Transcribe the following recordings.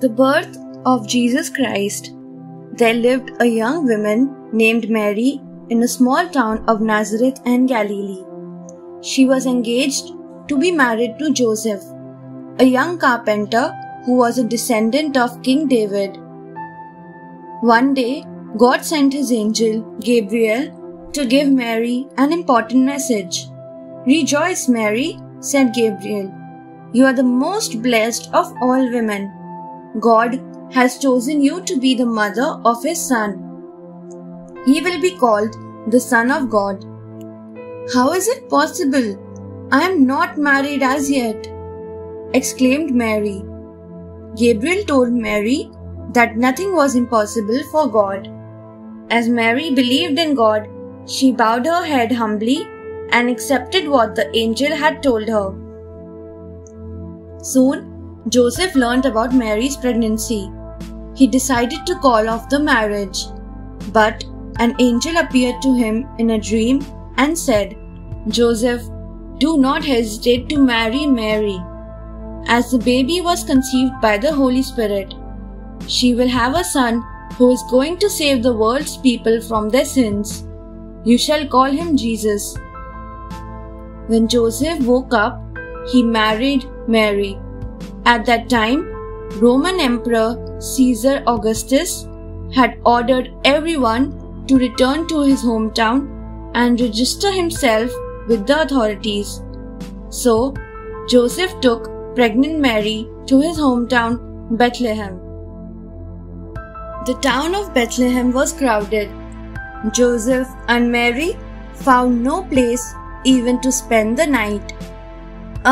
the birth of Jesus Christ, there lived a young woman named Mary in a small town of Nazareth in Galilee. She was engaged to be married to Joseph, a young carpenter who was a descendant of King David. One day, God sent his angel, Gabriel, to give Mary an important message. "Rejoice, Mary," said Gabriel. "You are the most blessed of all women. God has chosen you to be the mother of his son. He will be called the Son of God." "How is it possible? I am not married as yet," exclaimed Mary. Gabriel told Mary that nothing was impossible for God. As Mary believed in God, she bowed her head humbly and accepted what the angel had told her. Soon, Joseph learned about Mary's pregnancy. He decided to call off the marriage, but an angel appeared to him in a dream and said, "Joseph, do not hesitate to marry Mary, as the baby was conceived by the Holy Spirit. She will have a son who is going to save the world's people from their sins. You shall call him Jesus." When Joseph woke up, he married Mary. At that time, Roman Emperor Caesar Augustus had ordered everyone to return to his hometown and register himself with the authorities. So, Joseph took pregnant Mary to his hometown, Bethlehem. The town of Bethlehem was crowded. Joseph and Mary found no place even to spend the night.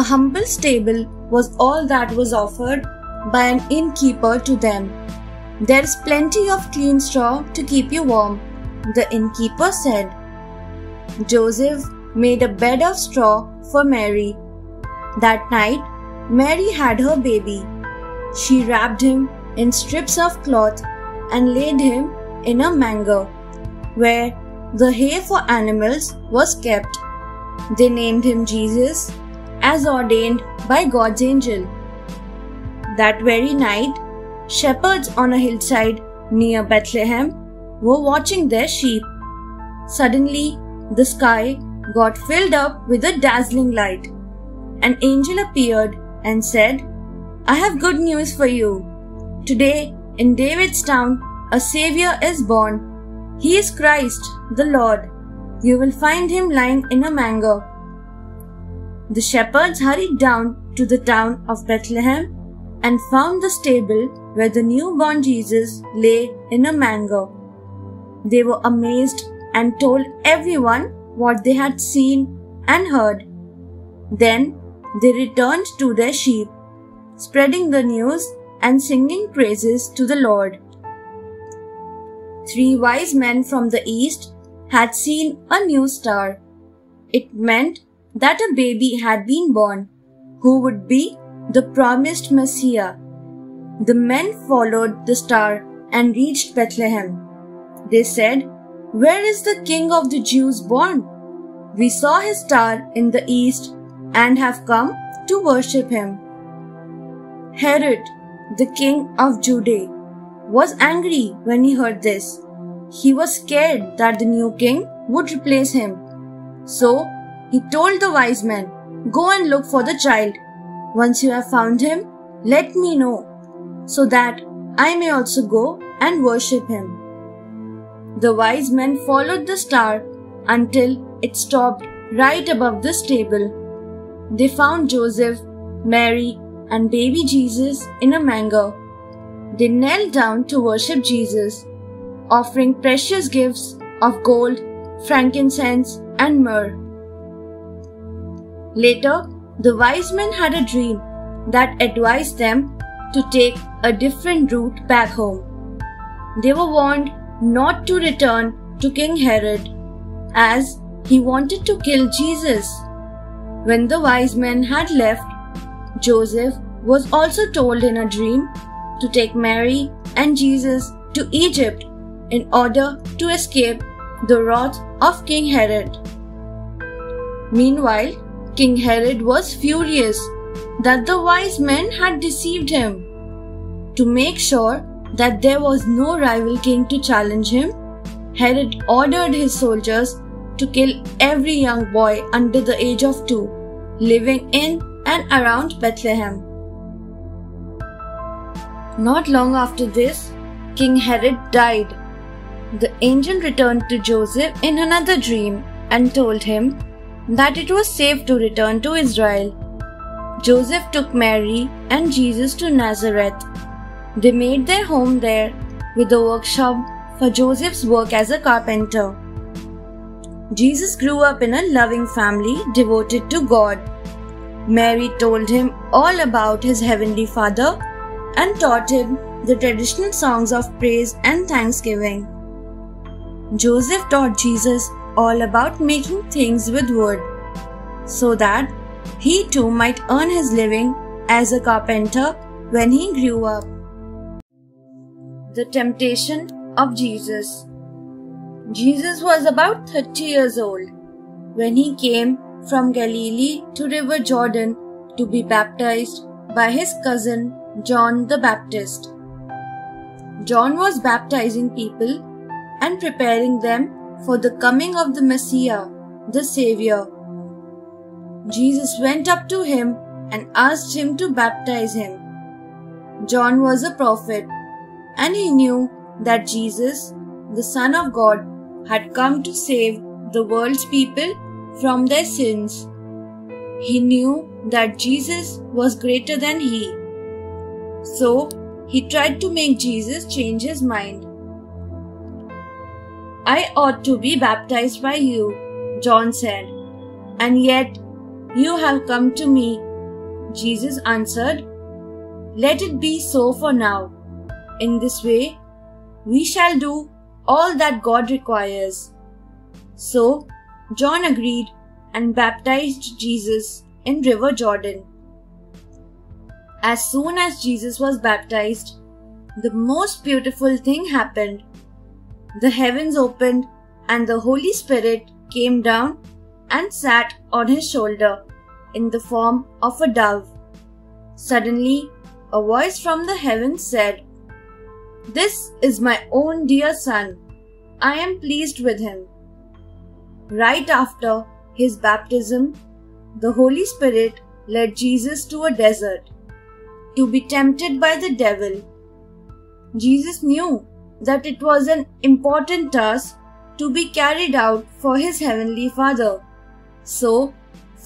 A humble stable was all that was offered by an innkeeper to them. "There is plenty of clean straw to keep you warm," the innkeeper said. Joseph made a bed of straw for Mary. That night, Mary had her baby. She wrapped him in strips of cloth and laid him in a manger, where the hay for animals was kept. They named him Jesus, as ordained by God's angel. That very night, shepherds on a hillside near Bethlehem were watching their sheep. Suddenly, the sky got filled up with a dazzling light. An angel appeared and said, "I have good news for you. Today, in David's town, a Savior is born. He is Christ, the Lord. You will find him lying in a manger." The shepherds hurried down to the town of Bethlehem and found the stable where the newborn Jesus lay in a manger. They were amazed and told everyone what they had seen and heard. Then they returned to their sheep, spreading the news and singing praises to the Lord. 3 wise men from the east had seen a new star. It meant that a baby had been born, who would be the promised Messiah. The men followed the star and reached Bethlehem. They said, "Where is the King of the Jews born? We saw his star in the east and have come to worship him." Herod, the king of Judea, was angry when he heard this. He was scared that the new king would replace him. So he told the wise men, "Go and look for the child. Once you have found him, let me know, so that I may also go and worship him." The wise men followed the star until it stopped right above the stable. They found Joseph, Mary, and baby Jesus in a manger. They knelt down to worship Jesus, offering precious gifts of gold, frankincense, and myrrh. Later, the wise men had a dream that advised them to take a different route back home. They were warned not to return to King Herod, as he wanted to kill Jesus. When the wise men had left, Joseph was also told in a dream to take Mary and Jesus to Egypt in order to escape the wrath of King Herod. Meanwhile, King Herod was furious that the wise men had deceived him. To make sure that there was no rival king to challenge him, Herod ordered his soldiers to kill every young boy under the age of 2 living in and around Bethlehem. Not long after this, King Herod died. The angel returned to Joseph in another dream and told him that it was safe to return to Israel. Joseph took Mary and Jesus to Nazareth. They made their home there with a workshop for Joseph's work as a carpenter. Jesus grew up in a loving family devoted to God. Mary told him all about his heavenly Father and taught him the traditional songs of praise and thanksgiving. Joseph taught Jesus all about making things with wood, so that he too might earn his living as a carpenter when he grew up. The temptation of Jesus. Jesus was about 30 years old when he came from Galilee to River Jordan to be baptized by his cousin John the Baptist. John was baptizing people and preparing them for the coming of the Messiah, the Savior. Jesus went up to him and asked him to baptize him. John was a prophet, and he knew that Jesus, the Son of God, had come to save the world's people from their sins. He knew that Jesus was greater than he. So, he tried to make Jesus change his mind. "I ought to be baptized by you," John said, "and yet you have come to me." Jesus answered, "Let it be so for now. In this way, we shall do all that God requires." So, John agreed and baptized Jesus in River Jordan. As soon as Jesus was baptized, the most beautiful thing happened. The heavens opened and the Holy Spirit came down and sat on his shoulder in the form of a dove. Suddenly, a voice from the heavens said, "This is my own dear Son. I am pleased with him." Right after his baptism, the Holy Spirit led Jesus to a desert to be tempted by the devil. Jesus knew that it was an important task to be carried out for his heavenly Father. So,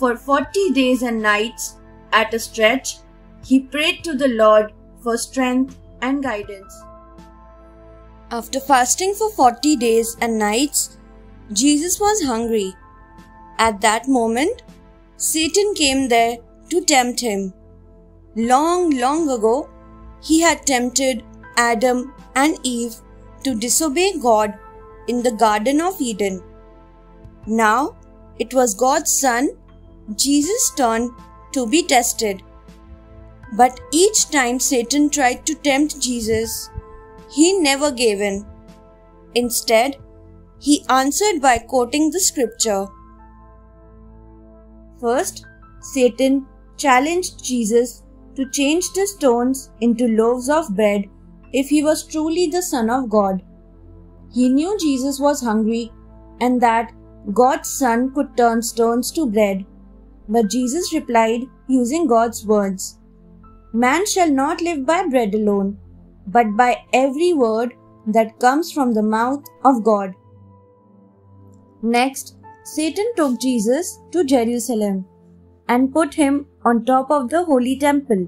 for 40 days and nights at a stretch, he prayed to the Lord for strength and guidance. After fasting for 40 days and nights, Jesus was hungry. At that moment, Satan came there to tempt him. Long ago, he had tempted Adam and Eve to disobey God in the Garden of Eden. Now, it was God's Son, Jesus' turn to be tested. But each time Satan tried to tempt Jesus, he never gave in. Instead, he answered by quoting the scripture. First, Satan challenged Jesus to change the stones into loaves of bread if he was truly the Son of God. He knew Jesus was hungry and that God's Son could turn stones to bread. But Jesus replied using God's words, "Man shall not live by bread alone, but by every word that comes from the mouth of God." Next, Satan took Jesus to Jerusalem and put him on top of the holy temple.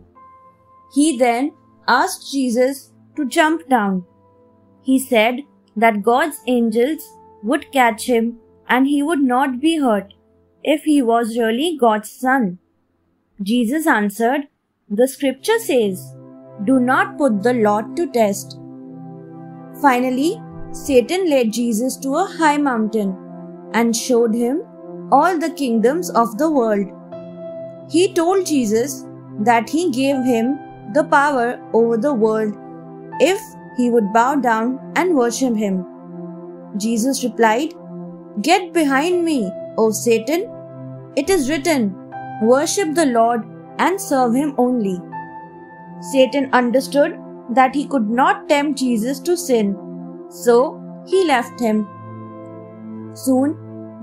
He then asked Jesus to jump down. He said that God's angels would catch him and he would not be hurt if he was really God's Son. Jesus answered, "The scripture says, 'Do not put the Lord to test.'" Finally, Satan led Jesus to a high mountain and showed him all the kingdoms of the world. He told Jesus that he gave him the power over the world if he would bow down and worship him. Jesus replied, "Get behind me, O Satan. It is written, 'Worship the Lord and serve him only.'" Satan understood that he could not tempt Jesus to sin, so he left him. Soon,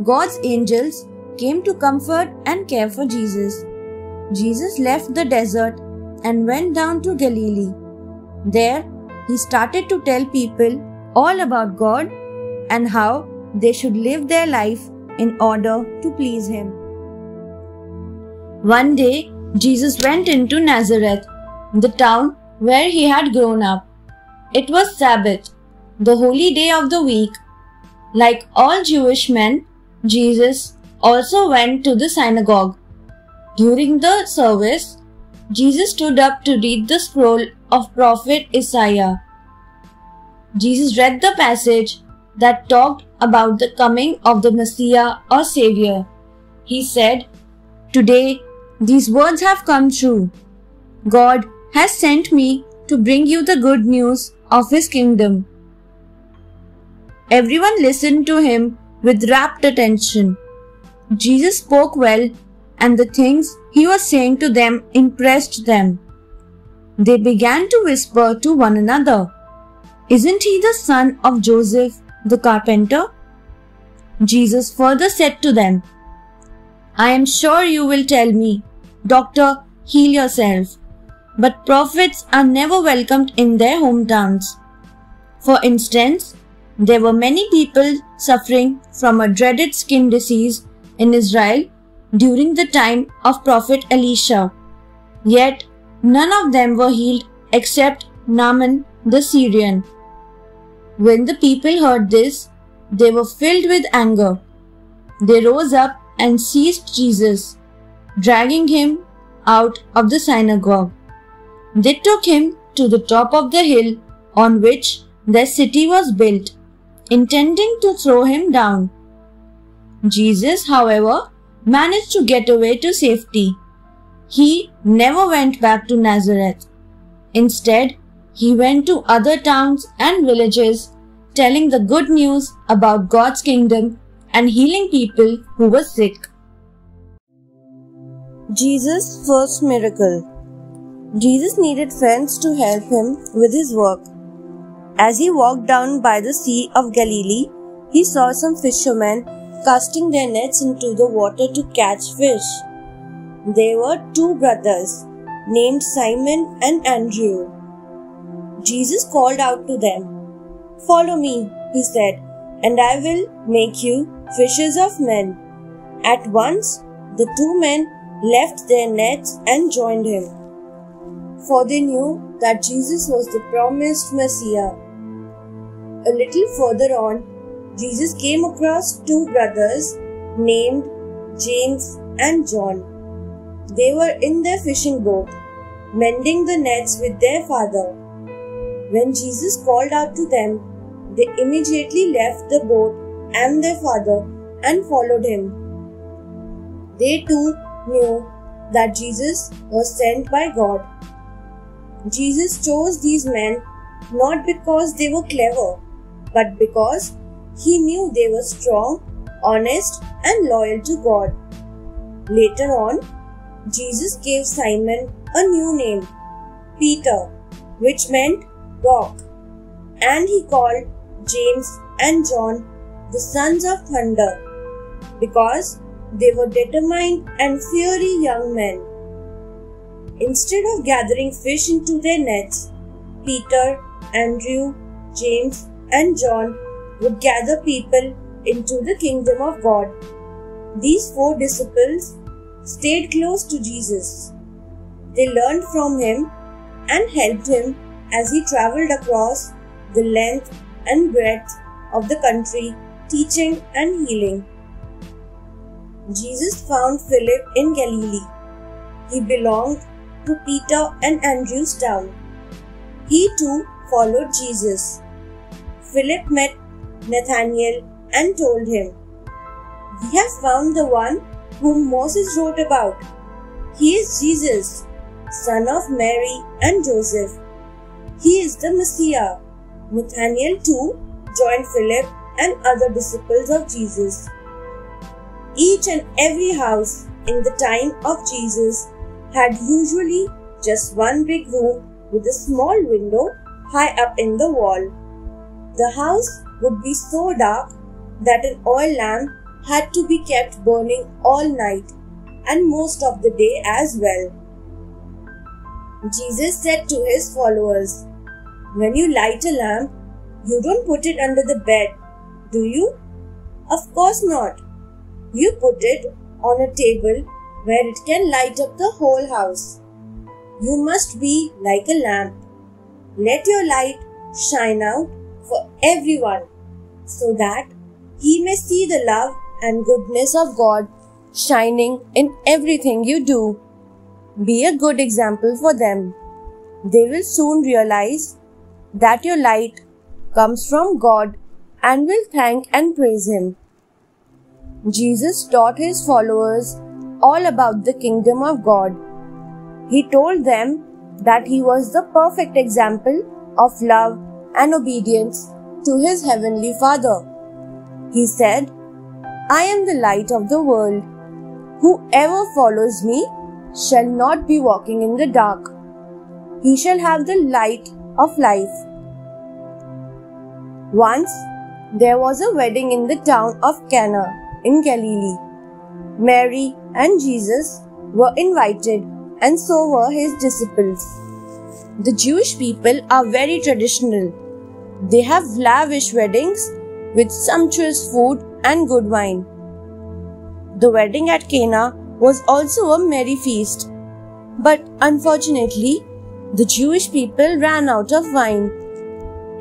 God's angels came to comfort and care for Jesus. Jesus left the desert and went down to Galilee. There, he started to tell people all about God and how they should live their life in order to please him. One day, Jesus went into Nazareth, the town where he had grown up. It was Sabbath, the holy day of the week. Like all Jewish men, Jesus also went to the synagogue. During the service, Jesus stood up to read the scroll of prophet Isaiah. Jesus read the passage that talked about the coming of the Messiah or Savior. He said, "Today, these words have come true. God has sent me to bring you the good news of His kingdom." Everyone listened to him with rapt attention. Jesus spoke well, and the things he was saying to them impressed them. They began to whisper to one another, "Isn't he the son of Joseph the carpenter?" Jesus further said to them, "I am sure you will tell me, 'Doctor, heal yourself.' But prophets are never welcomed in their hometowns. For instance, there were many people suffering from a dreaded skin disease in Israel during the time of Prophet Elisha. Yet none of them were healed except Naaman the Syrian. When the people heard this, they were filled with anger. They rose up and seized Jesus, dragging him out of the synagogue. They took him to the top of the hill on which their city was built, intending to throw him down. Jesus, however, managed to get away to safety. He never went back to Nazareth. Instead, he went to other towns and villages, telling the good news about God's kingdom and healing people who were sick. Jesus' first miracle. Jesus needed friends to help him with his work. As he walked down by the Sea of Galilee, he saw some fishermen casting their nets into the water to catch fish. They were two brothers named Simon and Andrew. Jesus called out to them. "Follow me," he said, "and I will make you fishers of men." At once, the two men left their nets and joined him, for they knew that Jesus was the promised Messiah. A little further on, Jesus came across two brothers named James and John. They were in their fishing boat, mending the nets with their father. When Jesus called out to them, they immediately left the boat and their father and followed him. They too knew that Jesus was sent by God. Jesus chose these men not because they were clever, but because he knew they were strong, honest, and loyal to God. Later on, Jesus gave Simon a new name, Peter, which meant rock, and he called James and John the sons of thunder, because they were determined and fiery young men. Instead of gathering fish into their nets, Peter, Andrew, James, and John would gather people into the kingdom of God. These four disciples stayed close to Jesus. They learned from him and helped him as he traveled across the length and breadth of the country, teaching and healing. Jesus found Philip in Galilee. He belonged to Peter and Andrew's town. He too followed Jesus. Philip met Nathanael and told him, "We have found the one whom Moses wrote about. He is Jesus, son of Mary and Joseph. He is the Messiah." Nathanael too joined Philip and other disciples of Jesus. Each and every house in the time of Jesus had usually just one big room with a small window high up in the wall. The house would be so dark that an oil lamp had to be kept burning all night and most of the day as well. Jesus said to his followers, "When you light a lamp, you don't put it under the bed, do you? Of course not. You put it on a table where it can light up the whole house. You must be like a lamp. Let your light shine out for everyone, so that he may see the love and goodness of God shining in everything you do. Be a good example for them. They will soon realize that your light comes from God and will thank and praise Him." Jesus taught His followers all about the kingdom of God. He told them that He was the perfect example of love and obedience to His Heavenly Father. He said, "I am the light of the world. Whoever follows me shall not be walking in the dark. He shall have the light of life." Once there was a wedding in the town of Cana in Galilee. Mary and Jesus were invited, and so were His disciples. The Jewish people are very traditional. They have lavish weddings with sumptuous food and good wine. The wedding at Cana was also a merry feast, but unfortunately, the Jewish people ran out of wine.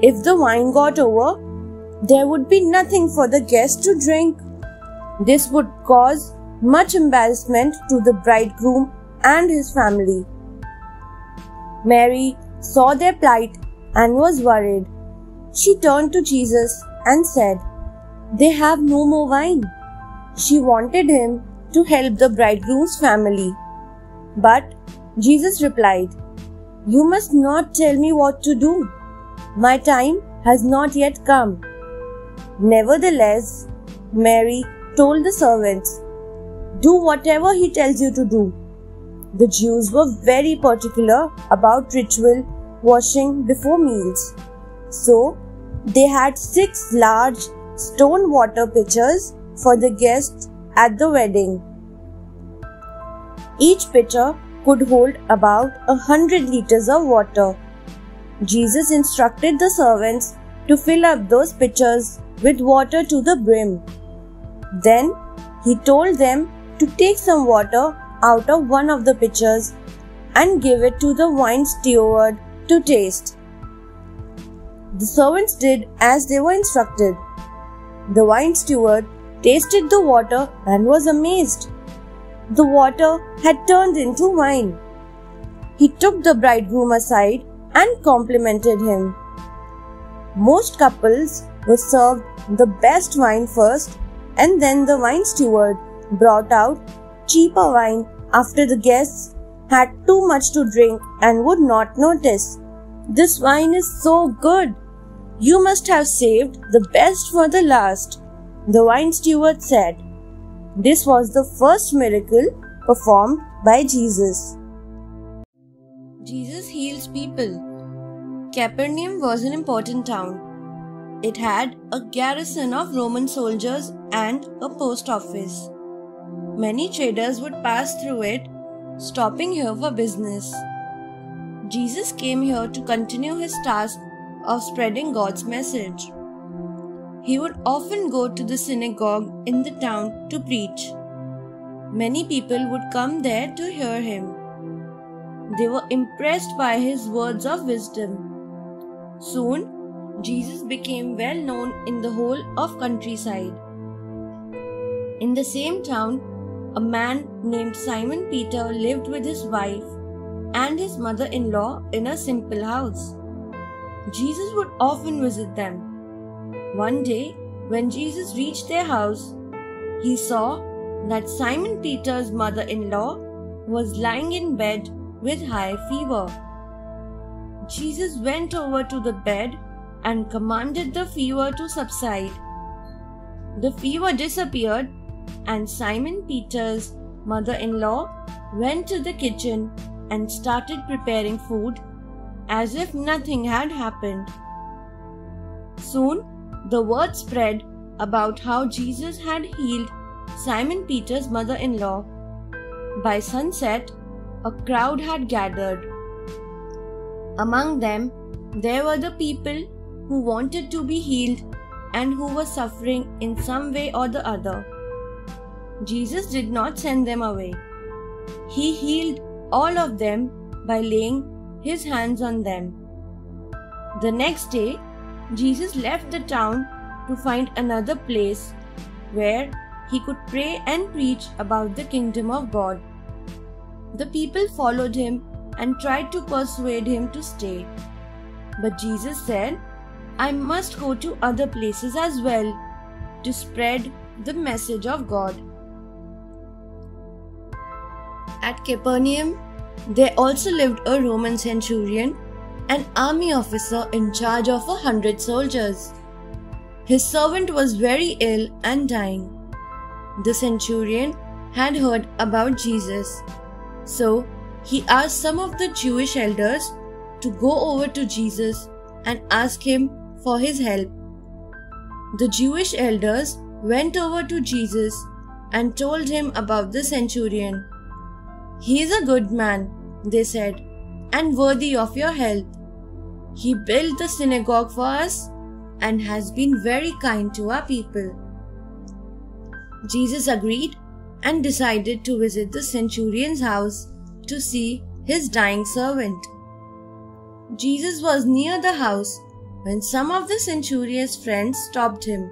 If the wine got over, there would be nothing for the guests to drink. This would cause much embarrassment to the bridegroom and his family. Mary saw their plight and was worried. She turned to Jesus and said, "They have no more wine." She wanted Him to help the bridegroom's family. But Jesus replied, "You must not tell me what to do. My time has not yet come." Nevertheless, Mary told the servants, "Do whatever he tells you to do." The Jews were very particular about ritual washing before meals. So, they had 6 large stone water pitchers for the guests at the wedding. Each pitcher could hold about 100 liters of water. Jesus instructed the servants to fill up those pitchers with water to the brim. Then He told them to take some water out of one of the pitchers and give it to the wine steward to taste. The servants did as they were instructed. The wine steward tasted the water and was amazed. The water had turned into wine. He took the bridegroom aside and complimented him. Most couples were served the best wine first, and then the wine steward brought out cheaper wine after the guests had too much to drink and would not notice. "This wine is so good. You must have saved the best for the last," the wine steward said. This was the first miracle performed by Jesus. Jesus heals people. Capernaum was an important town. It had a garrison of Roman soldiers and a post office. Many traders would pass through it, stopping here for business. Jesus came here to continue His task of spreading God's message. He would often go to the synagogue in the town to preach. Many people would come there to hear Him. They were impressed by His words of wisdom. Soon, Jesus became well known in the whole of countryside. In the same town, a man named Simon Peter lived with his wife and his mother-in-law in a simple house. Jesus would often visit them. One day, when Jesus reached their house, He saw that Simon Peter's mother-in-law was lying in bed with high fever. Jesus went over to the bed and commanded the fever to subside. The fever disappeared, and Simon Peter's mother-in-law went to the kitchen and started preparing food as if nothing had happened. Soon, the word spread about how Jesus had healed Simon Peter's mother-in-law. By sunset, a crowd had gathered. Among them, there were the people who wanted to be healed and who were suffering in some way or the other. Jesus did not send them away. He healed all of them by laying his hands on them. The next day, Jesus left the town to find another place where he could pray and preach about the kingdom of God. The people followed him and tried to persuade him to stay. But Jesus said, "I must go to other places as well to spread the message of God." At Capernaum, there also lived a Roman centurion, an army officer in charge of 100 soldiers. His servant was very ill and dying. The centurion had heard about Jesus, so he asked some of the Jewish elders to go over to Jesus and ask him for his help. The Jewish elders went over to Jesus and told him about the centurion. "He is a good man," they said, "and worthy of your help. He built the synagogue for us and has been very kind to our people." Jesus agreed and decided to visit the centurion's house to see his dying servant. Jesus was near the house when some of the centurion's friends stopped him.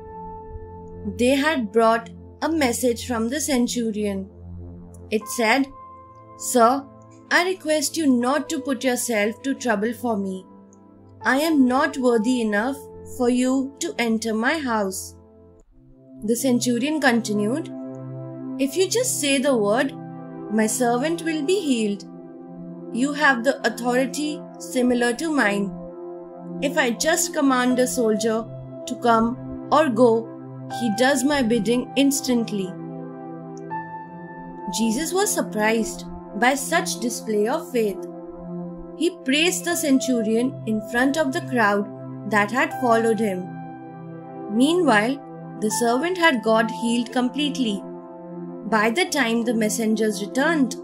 They had brought a message from the centurion. It said, "Sir, I request you not to put yourself to trouble for me. I am not worthy enough for you to enter my house." The centurion continued, "If you just say the word, my servant will be healed. You have the authority similar to mine. If I just command a soldier to come or go, he does my bidding instantly." Jesus was surprised by such display of faith. He praised the centurion in front of the crowd that had followed him. Meanwhile, the servant had got healed completely by the time the messengers returned.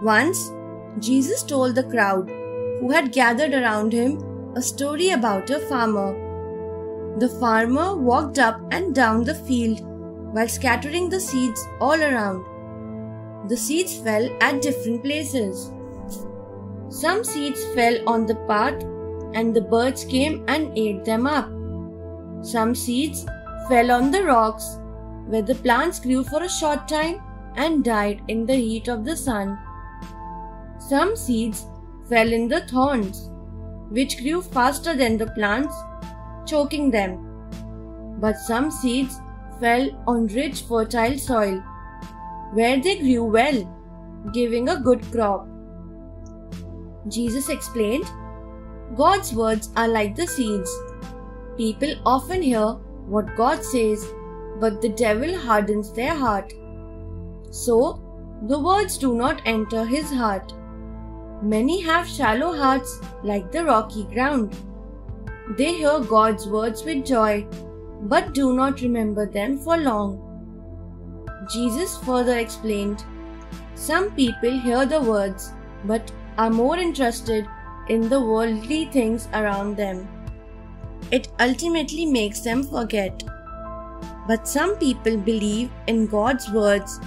Once, Jesus told the crowd who had gathered around him a story about a farmer. The farmer walked up and down the field while scattering the seeds all around. The seeds fell at different places. Some seeds fell on the path and the birds came and ate them up. Some seeds fell on the rocks where the plants grew for a short time and died in the heat of the sun. Some seeds fell in the thorns, which grew faster than the plants, choking them. But some seeds fell on rich, fertile soil, where they grew well, giving a good crop. Jesus explained, "God's words are like the seeds. People often hear what God says, but the devil hardens their heart. So, the words do not enter his heart. Many have shallow hearts like the rocky ground. They hear God's words with joy, but do not remember them for long." Jesus further explained, "Some people hear the words, but are more interested in the worldly things around them. It ultimately makes them forget. But some people believe in God's words,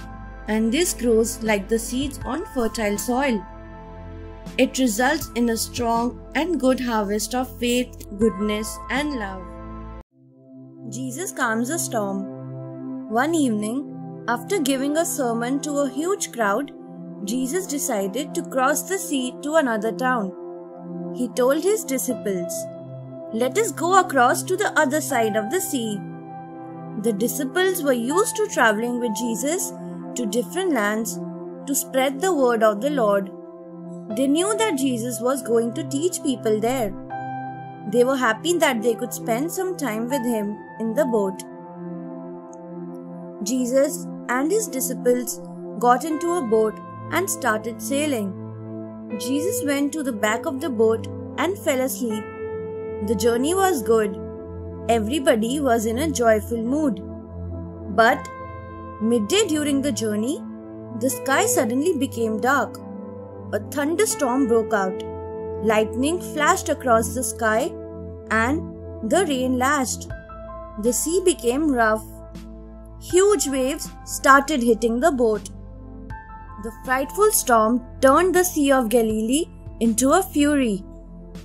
and this grows like the seeds on fertile soil. It results in a strong and good harvest of faith, goodness, and love." Jesus calms a storm. One evening, after giving a sermon to a huge crowd, Jesus decided to cross the sea to another town. He told his disciples, "Let us go across to the other side of the sea." The disciples were used to traveling with Jesus to different lands to spread the word of the Lord. They knew that Jesus was going to teach people there. They were happy that they could spend some time with him in the boat. Jesus and his disciples got into a boat and started sailing. Jesus went to the back of the boat and fell asleep. The journey was good. Everybody was in a joyful mood. But midday during the journey, the sky suddenly became dark. A thunderstorm broke out. Lightning flashed across the sky and the rain lashed. The sea became rough. Huge waves started hitting the boat. The frightful storm turned the Sea of Galilee into a fury.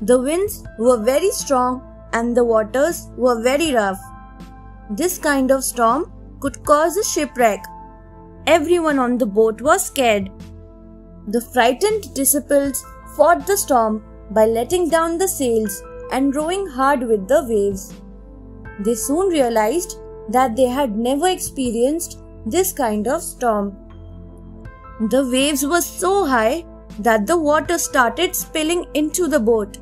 The winds were very strong and the waters were very rough. This kind of storm could cause a shipwreck. Everyone on the boat was scared. The frightened disciples fought the storm by letting down the sails and rowing hard with the waves. They soon realized that they had never experienced this kind of storm. The waves were so high that the water started spilling into the boat.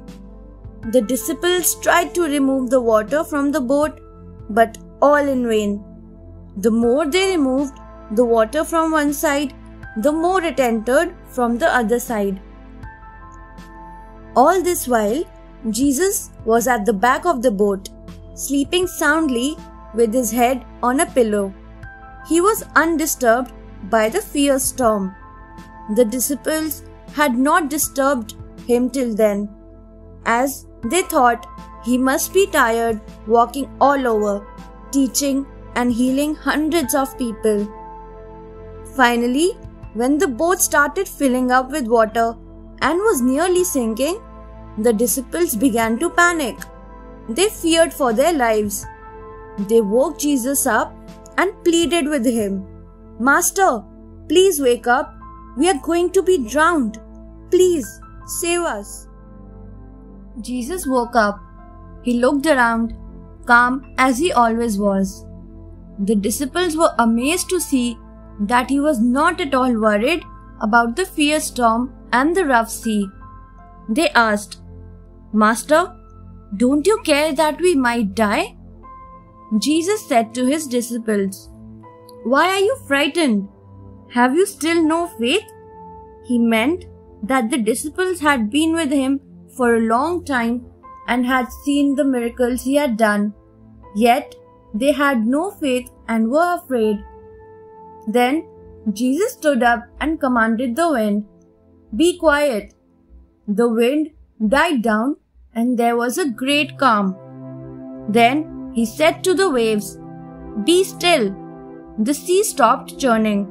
The disciples tried to remove the water from the boat, but all in vain. The more they removed the water from one side, the more it entered from the other side. All this while, Jesus was at the back of the boat, sleeping soundly with his head on a pillow. He was undisturbed by the fierce storm. The disciples had not disturbed him till then, as they thought he must be tired walking all over, teaching and healing hundreds of people. Finally, when the boat started filling up with water and was nearly sinking, the disciples began to panic. They feared for their lives. They woke Jesus up and pleaded with him, "Master, please wake up. We are going to be drowned. Please save us." Jesus woke up. He looked around, calm as he always was. The disciples were amazed to see that he was not at all worried about the fierce storm and the rough sea. They asked, "Master, don't you care that we might die?" Jesus said to his disciples, "Why are you frightened? Have you still no faith?" He meant that the disciples had been with him for a long time and had seen the miracles he had done, yet they had no faith and were afraid. Then Jesus stood up and commanded the wind, "Be quiet." The wind died down and there was a great calm. Then he said to the waves, "Be still." The sea stopped churning.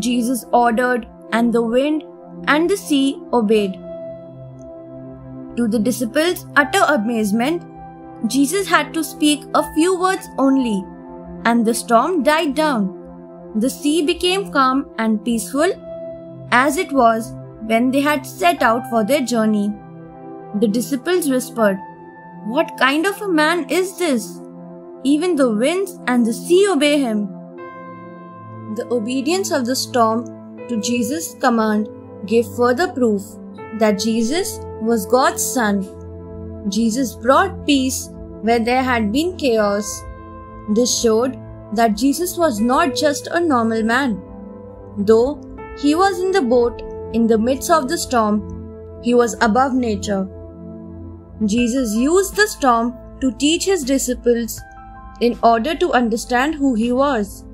Jesus ordered, and the wind and the sea obeyed. To the disciples' utter amazement, Jesus had to speak a few words only, and the storm died down. The sea became calm and peaceful, as it was when they had set out for their journey. The disciples whispered, "What kind of a man is this? Even the winds and the sea obey him." The obedience of the storm to Jesus' command gave further proof that Jesus was God's Son. Jesus brought peace where there had been chaos. This showed that Jesus was not just a normal man. Though he was in the boat in the midst of the storm, he was above nature. Jesus used the storm to teach his disciples in order to understand who he was.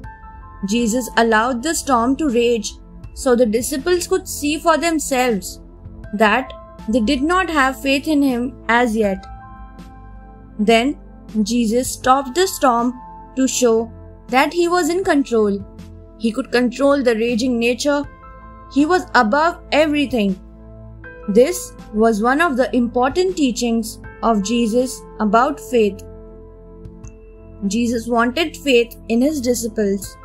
Jesus allowed the storm to rage so the disciples could see for themselves that they did not have faith in him as yet. Then Jesus stopped the storm to show that he was in control. He could control the raging nature. He was above everything. This was one of the important teachings of Jesus about faith. Jesus wanted faith in his disciples.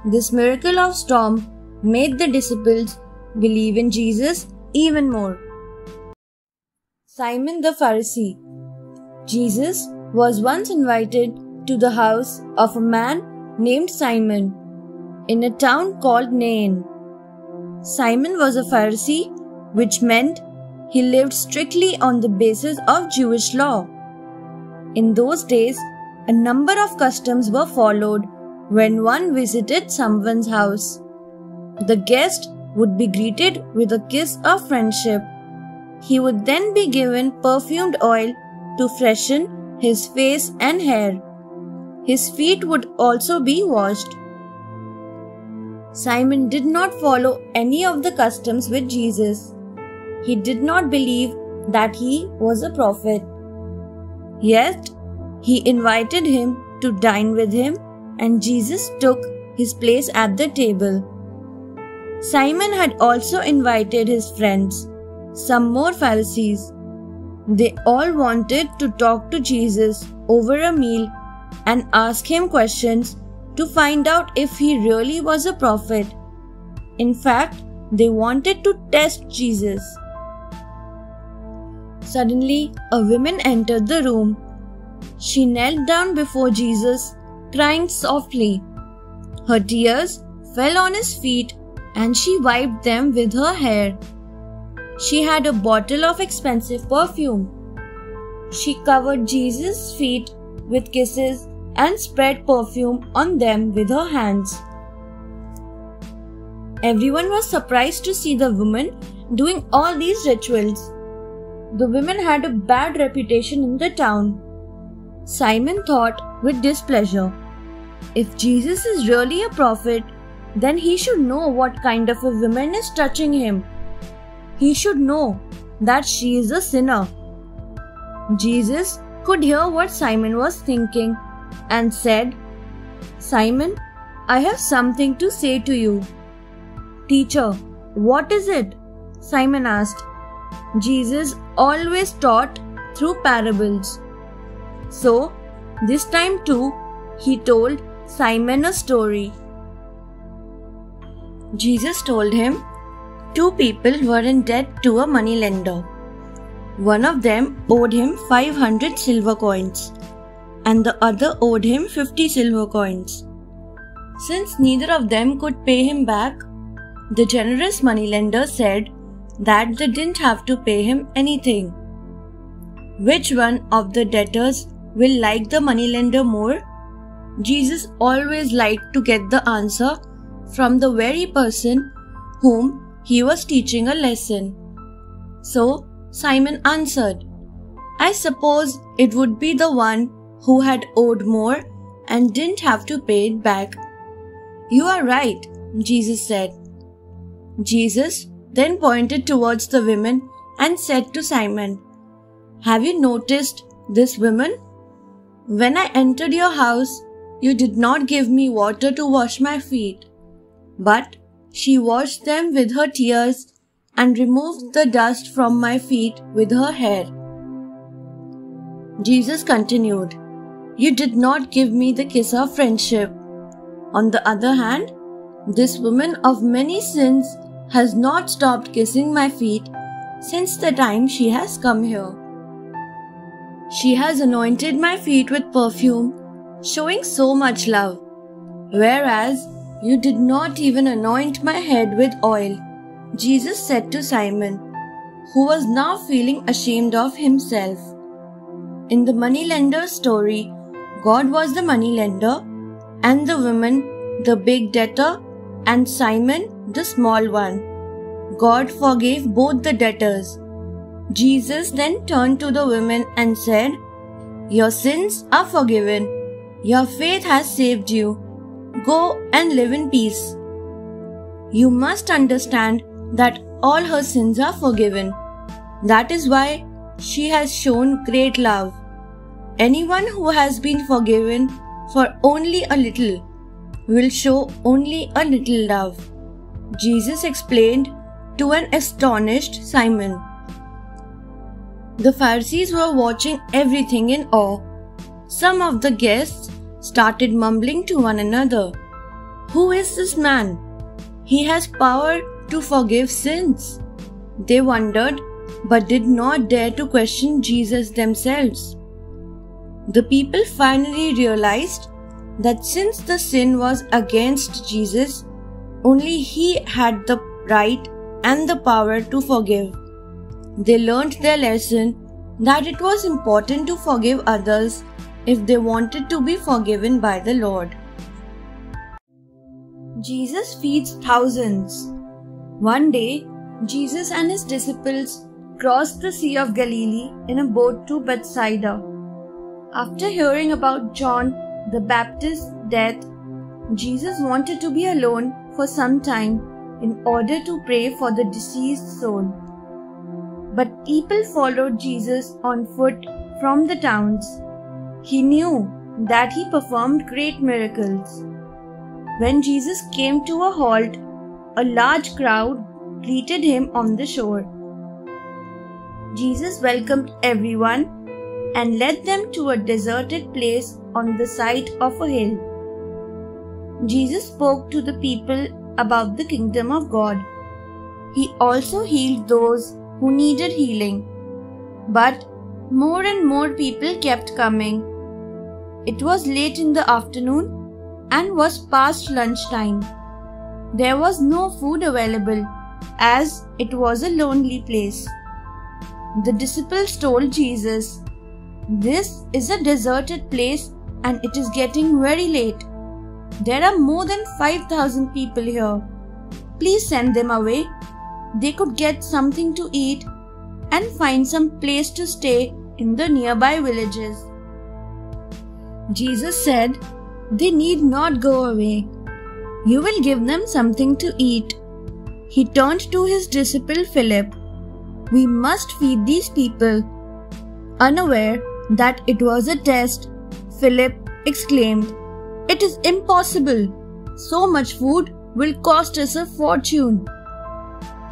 This miracle of storm made the disciples believe in Jesus even more. Simon the Pharisee. Jesus was once invited to the house of a man named Simon in a town called Nain. Simon was a Pharisee, which meant he lived strictly on the basis of Jewish law. In those days, a number of customs were followed when one visited someone's house. The guest would be greeted with a kiss of friendship. He would then be given perfumed oil to freshen his face and hair. His feet would also be washed. Simon did not follow any of the customs with Jesus. He did not believe that he was a prophet. Yet, he invited him to dine with him, and Jesus took his place at the table. Simon had also invited his friends, some more Pharisees. They all wanted to talk to Jesus over a meal and ask him questions to find out if he really was a prophet. In fact, they wanted to test Jesus. Suddenly, a woman entered the room. She knelt down before Jesus, crying softly. Her tears fell on his feet and she wiped them with her hair. She had a bottle of expensive perfume. She covered Jesus' feet with kisses and spread perfume on them with her hands. Everyone was surprised to see the woman doing all these rituals. The woman had a bad reputation in the town. Simon thought with displeasure, if Jesus is really a prophet, then he should know what kind of a woman is touching him. He should know that she is a sinner. Jesus could hear what Simon was thinking and said, Simon, I have something to say to you. Teacher, what is it? Simon asked. Jesus always taught through parables. So, this time too, he told Simon a story. Jesus told him, 2 people were in debt to a moneylender. One of them owed him 500 silver coins, and the other owed him 50 silver coins. Since neither of them could pay him back, the generous moneylender said that they didn't have to pay him anything. Which one of the debtors will like the moneylender more? Jesus always liked to get the answer from the very person whom he was teaching a lesson. So Simon answered, I suppose it would be the one who had owed more and didn't have to pay it back. You are right, Jesus said. Jesus then pointed towards the women and said to Simon, Have you noticed this woman? When I entered your house, you did not give me water to wash my feet, but she washed them with her tears and removed the dust from my feet with her hair. Jesus continued, You did not give me the kiss of friendship. On the other hand, this woman of many sins has not stopped kissing my feet since the time she has come here. She has anointed my feet with perfume, showing so much love, whereas you did not even anoint my head with oil. Jesus said to Simon, who was now feeling ashamed of himself. In the moneylender story, God was the moneylender, and the woman the big debtor, and Simon the small one. God forgave both the debtors. Jesus then turned to the women and said, Your sins are forgiven. Your faith has saved you. Go and live in peace. You must understand that all her sins are forgiven. That is why she has shown great love. Anyone who has been forgiven for only a little will show only a little love. Jesus explained to an astonished Simon. The Pharisees were watching everything in awe. Some of the guests started mumbling to one another, Who is this man? He has power to forgive sins. They wondered, but did not dare to question Jesus themselves. The people finally realized that since the sin was against Jesus, only he had the right and the power to forgive. They learned their lesson that it was important to forgive others if they wanted to be forgiven by the Lord. Jesus feeds thousands. One day, Jesus and his disciples crossed the Sea of Galilee in a boat to Bethsaida. After hearing about John the Baptist's death, Jesus wanted to be alone for some time in order to pray for the deceased soul. But people followed Jesus on foot from the towns. He knew that he performed great miracles. When Jesus came to a halt, a large crowd greeted him on the shore. Jesus welcomed everyone and led them to a deserted place on the side of a hill. Jesus spoke to the people about the kingdom of God. He also healed those who needed healing. But more and more people kept coming. It was late in the afternoon and was past lunchtime. There was no food available as it was a lonely place. The disciples told Jesus, "This is a deserted place and it is getting very late. There are more than 5,000 people here. Please send them away. They could get something to eat and find some place to stay in the nearby villages." Jesus said, "They need not go away. You will give them something to eat." He turned to his disciple Philip. "We must feed these people." Unaware that it was a test, Philip exclaimed, "It is impossible. So much food will cost us a fortune."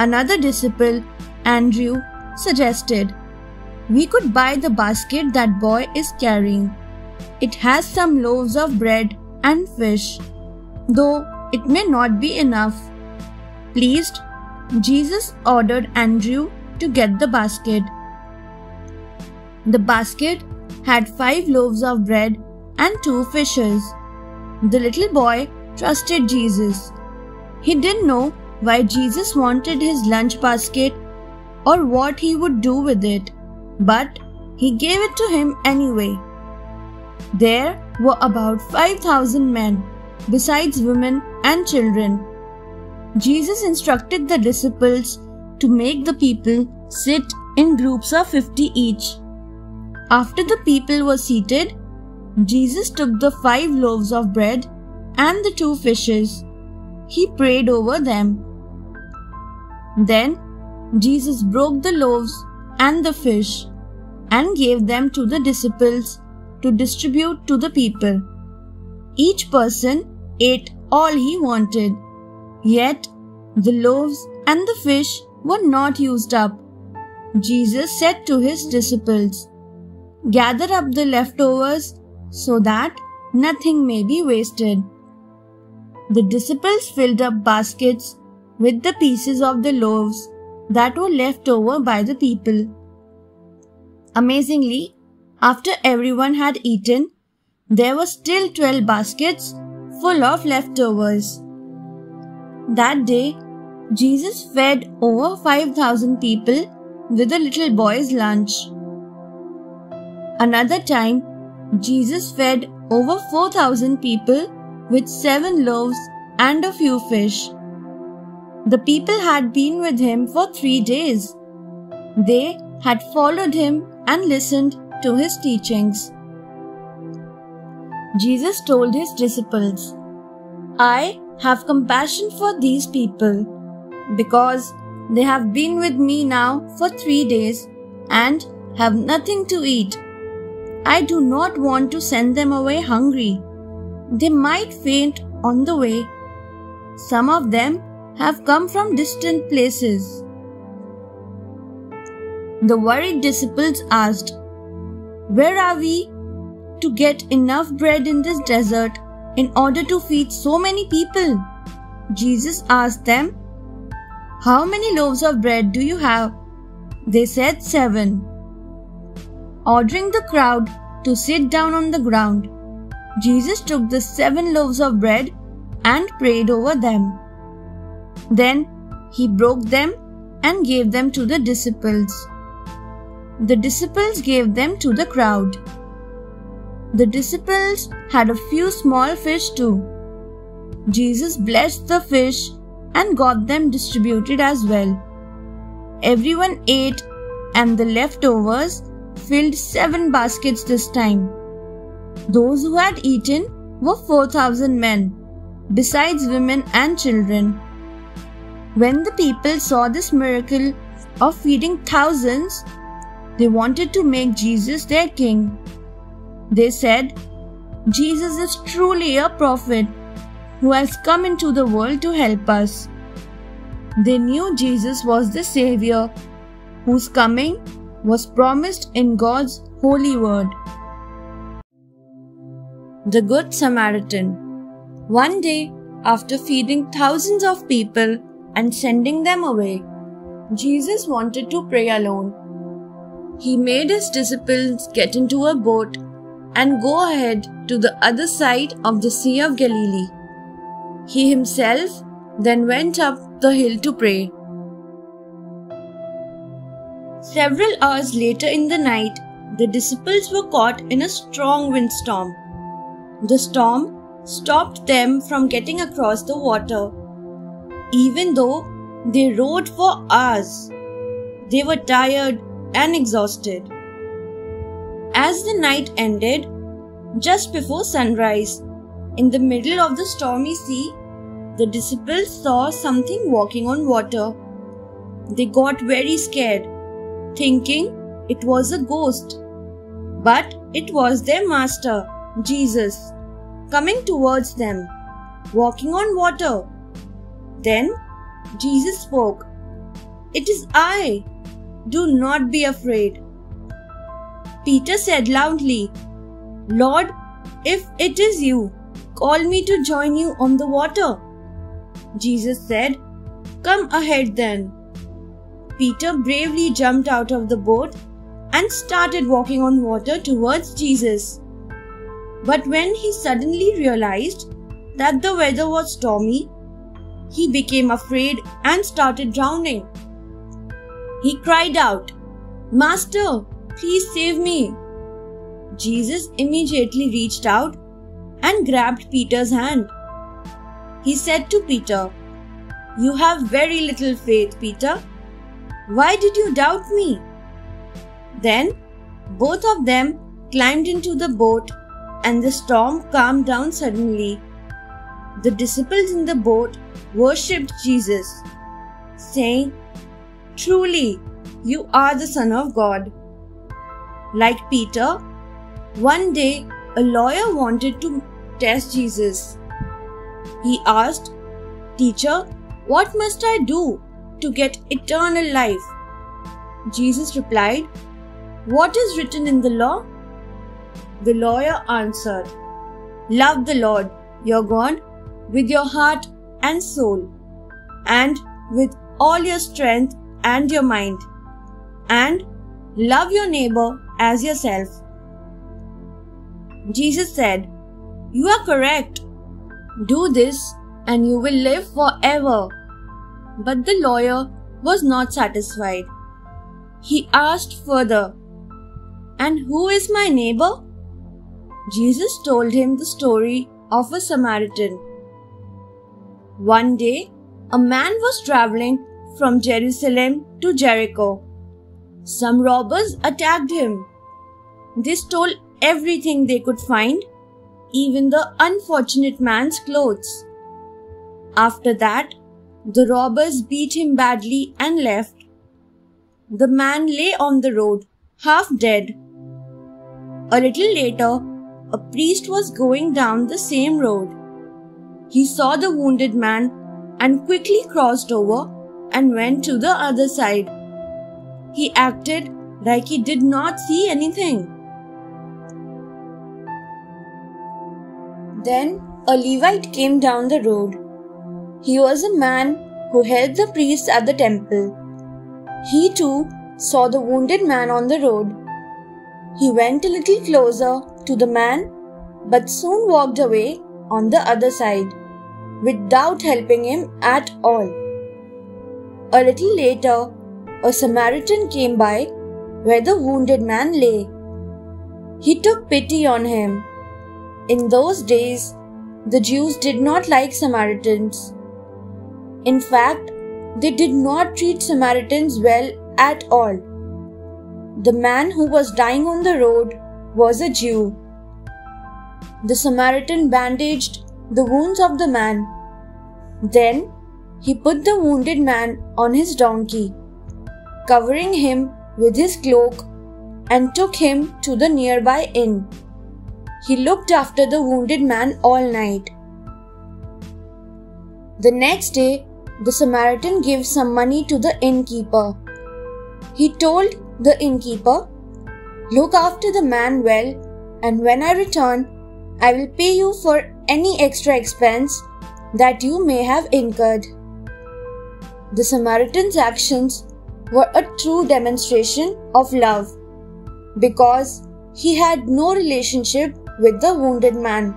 Another disciple, Andrew, suggested, "We could buy the basket that boy is carrying. It has some loaves of bread and fish, though it may not be enough." Pleased, Jesus ordered Andrew to get the basket. The basket had 5 loaves of bread and 2 fishes. The little boy trusted Jesus. He didn't know why Jesus wanted his lunch basket or what he would do with it, but he gave it to him anyway. There were about 5,000 men, besides women and children. Jesus instructed the disciples to make the people sit in groups of 50 each. After the people were seated, Jesus took the 5 loaves of bread and the 2 fishes. He prayed over them. Then Jesus broke the loaves and the fish and gave them to the disciples to distribute to the people. Each person ate all he wanted. Yet the loaves and the fish were not used up. Jesus said to his disciples, "Gather up the leftovers so that nothing may be wasted." The disciples filled up baskets with the pieces of the loaves that were left over by the people. Amazingly, after everyone had eaten, there were still 12 baskets full of leftovers. That day, Jesus fed over 5,000 people with the little boy's lunch. Another time, Jesus fed over 4,000 people with 7 loaves and a few fish. The people had been with him for 3 days. They had followed him and listened to his teachings. Jesus told his disciples, "I have compassion for these people because they have been with me now for 3 days and have nothing to eat. I do not want to send them away hungry. They might faint on the way. Some of them have come from distant places." The worried disciples asked, "Where are we to get enough bread in this desert in order to feed so many people?" Jesus asked them, "How many loaves of bread do you have?" They said 7. Ordering the crowd to sit down on the ground, Jesus took the 7 loaves of bread and prayed over them. Then he broke them and gave them to the disciples. The disciples gave them to the crowd. The disciples had a few small fish too. Jesus blessed the fish and got them distributed as well. Everyone ate, and the leftovers filled 7 baskets this time. Those who had eaten were 4,000 men, besides women and children. When the people saw this miracle of feeding thousands, they wanted to make Jesus their king. They said, "Jesus is truly a prophet who has come into the world to help us." They knew Jesus was the Savior whose coming was promised in God's holy word. The Good Samaritan. One day, after feeding thousands of people and sending them away, Jesus wanted to pray alone. He made his disciples get into a boat and go ahead to the other side of the Sea of Galilee. He himself then went up the hill to pray. Several hours later in the night, the disciples were caught in a strong windstorm. The storm stopped them from getting across the water. Even though they rowed for hours, they were tired and exhausted. As the night ended, just before sunrise, in the middle of the stormy sea, the disciples saw something walking on water. They got very scared, thinking it was a ghost. But it was their master, Jesus, coming towards them, walking on water. Then Jesus spoke, "It is I. Do not be afraid." Peter said loudly, "Lord, if it is you, call me to join you on the water." Jesus said, "Come ahead then." Peter bravely jumped out of the boat and started walking on water towards Jesus. But when he suddenly realized that the weather was stormy, he became afraid and started drowning. He cried out, "Master, please save me." Jesus immediately reached out and grabbed Peter's hand. He said to Peter, "You have very little faith, Peter. Why did you doubt me?" Then both of them climbed into the boat and the storm calmed down suddenly. The disciples in the boat worshipped Jesus, saying, "Truly, you are the Son of God." Like Peter, one day a lawyer wanted to test Jesus. He asked, "Teacher, what must I do to get eternal life?" Jesus replied, "What is written in the law?" The lawyer answered, "Love the Lord your God with your heart and soul, and with all your strength and your mind, and love your neighbor as yourself." Jesus said, "You are correct. Do this and you will live forever." But the lawyer was not satisfied. He asked further, "And who is my neighbor?" Jesus told him the story of a Samaritan. One day, a man was traveling from Jerusalem to Jericho. Some robbers attacked him. They stole everything they could find, even the unfortunate man's clothes. After that, the robbers beat him badly and left. The man lay on the road, half dead. A little later, a priest was going down the same road. He saw the wounded man and quickly crossed over and went to the other side. He acted like he did not see anything. Then a Levite came down the road. He was a man who helped the priests at the temple. He too saw the wounded man on the road. He went a little closer to the man, but soon walked away on the other side, without helping him at all. A little later, a Samaritan came by where the wounded man lay. He took pity on him. In those days, the Jews did not like Samaritans. In fact, they did not treat Samaritans well at all. The man who was dying on the road was a Jew. The Samaritan bandaged the wounds of the man. Then he put the wounded man on his donkey, covering him with his cloak, and took him to the nearby inn. He looked after the wounded man all night. The next day, the Samaritan gave some money to the innkeeper. He told the innkeeper, "Look after the man well, and when I return, I will pay you for any extra expense that you may have incurred." The Samaritan's actions were a true demonstration of love, because he had no relationship with the wounded man.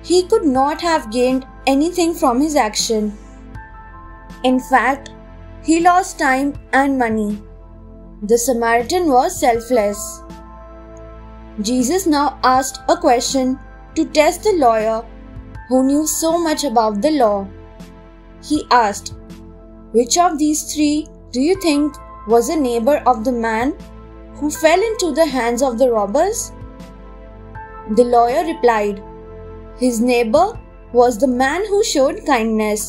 He could not have gained anything from his action. In fact, he lost time and money. The Samaritan was selfless. Jesus now asked a question to test the lawyer who knew so much about the law. He asked, "Which of these three do you think was a neighbor of the man who fell into the hands of the robbers?" The lawyer replied, "His neighbor was the man who showed kindness."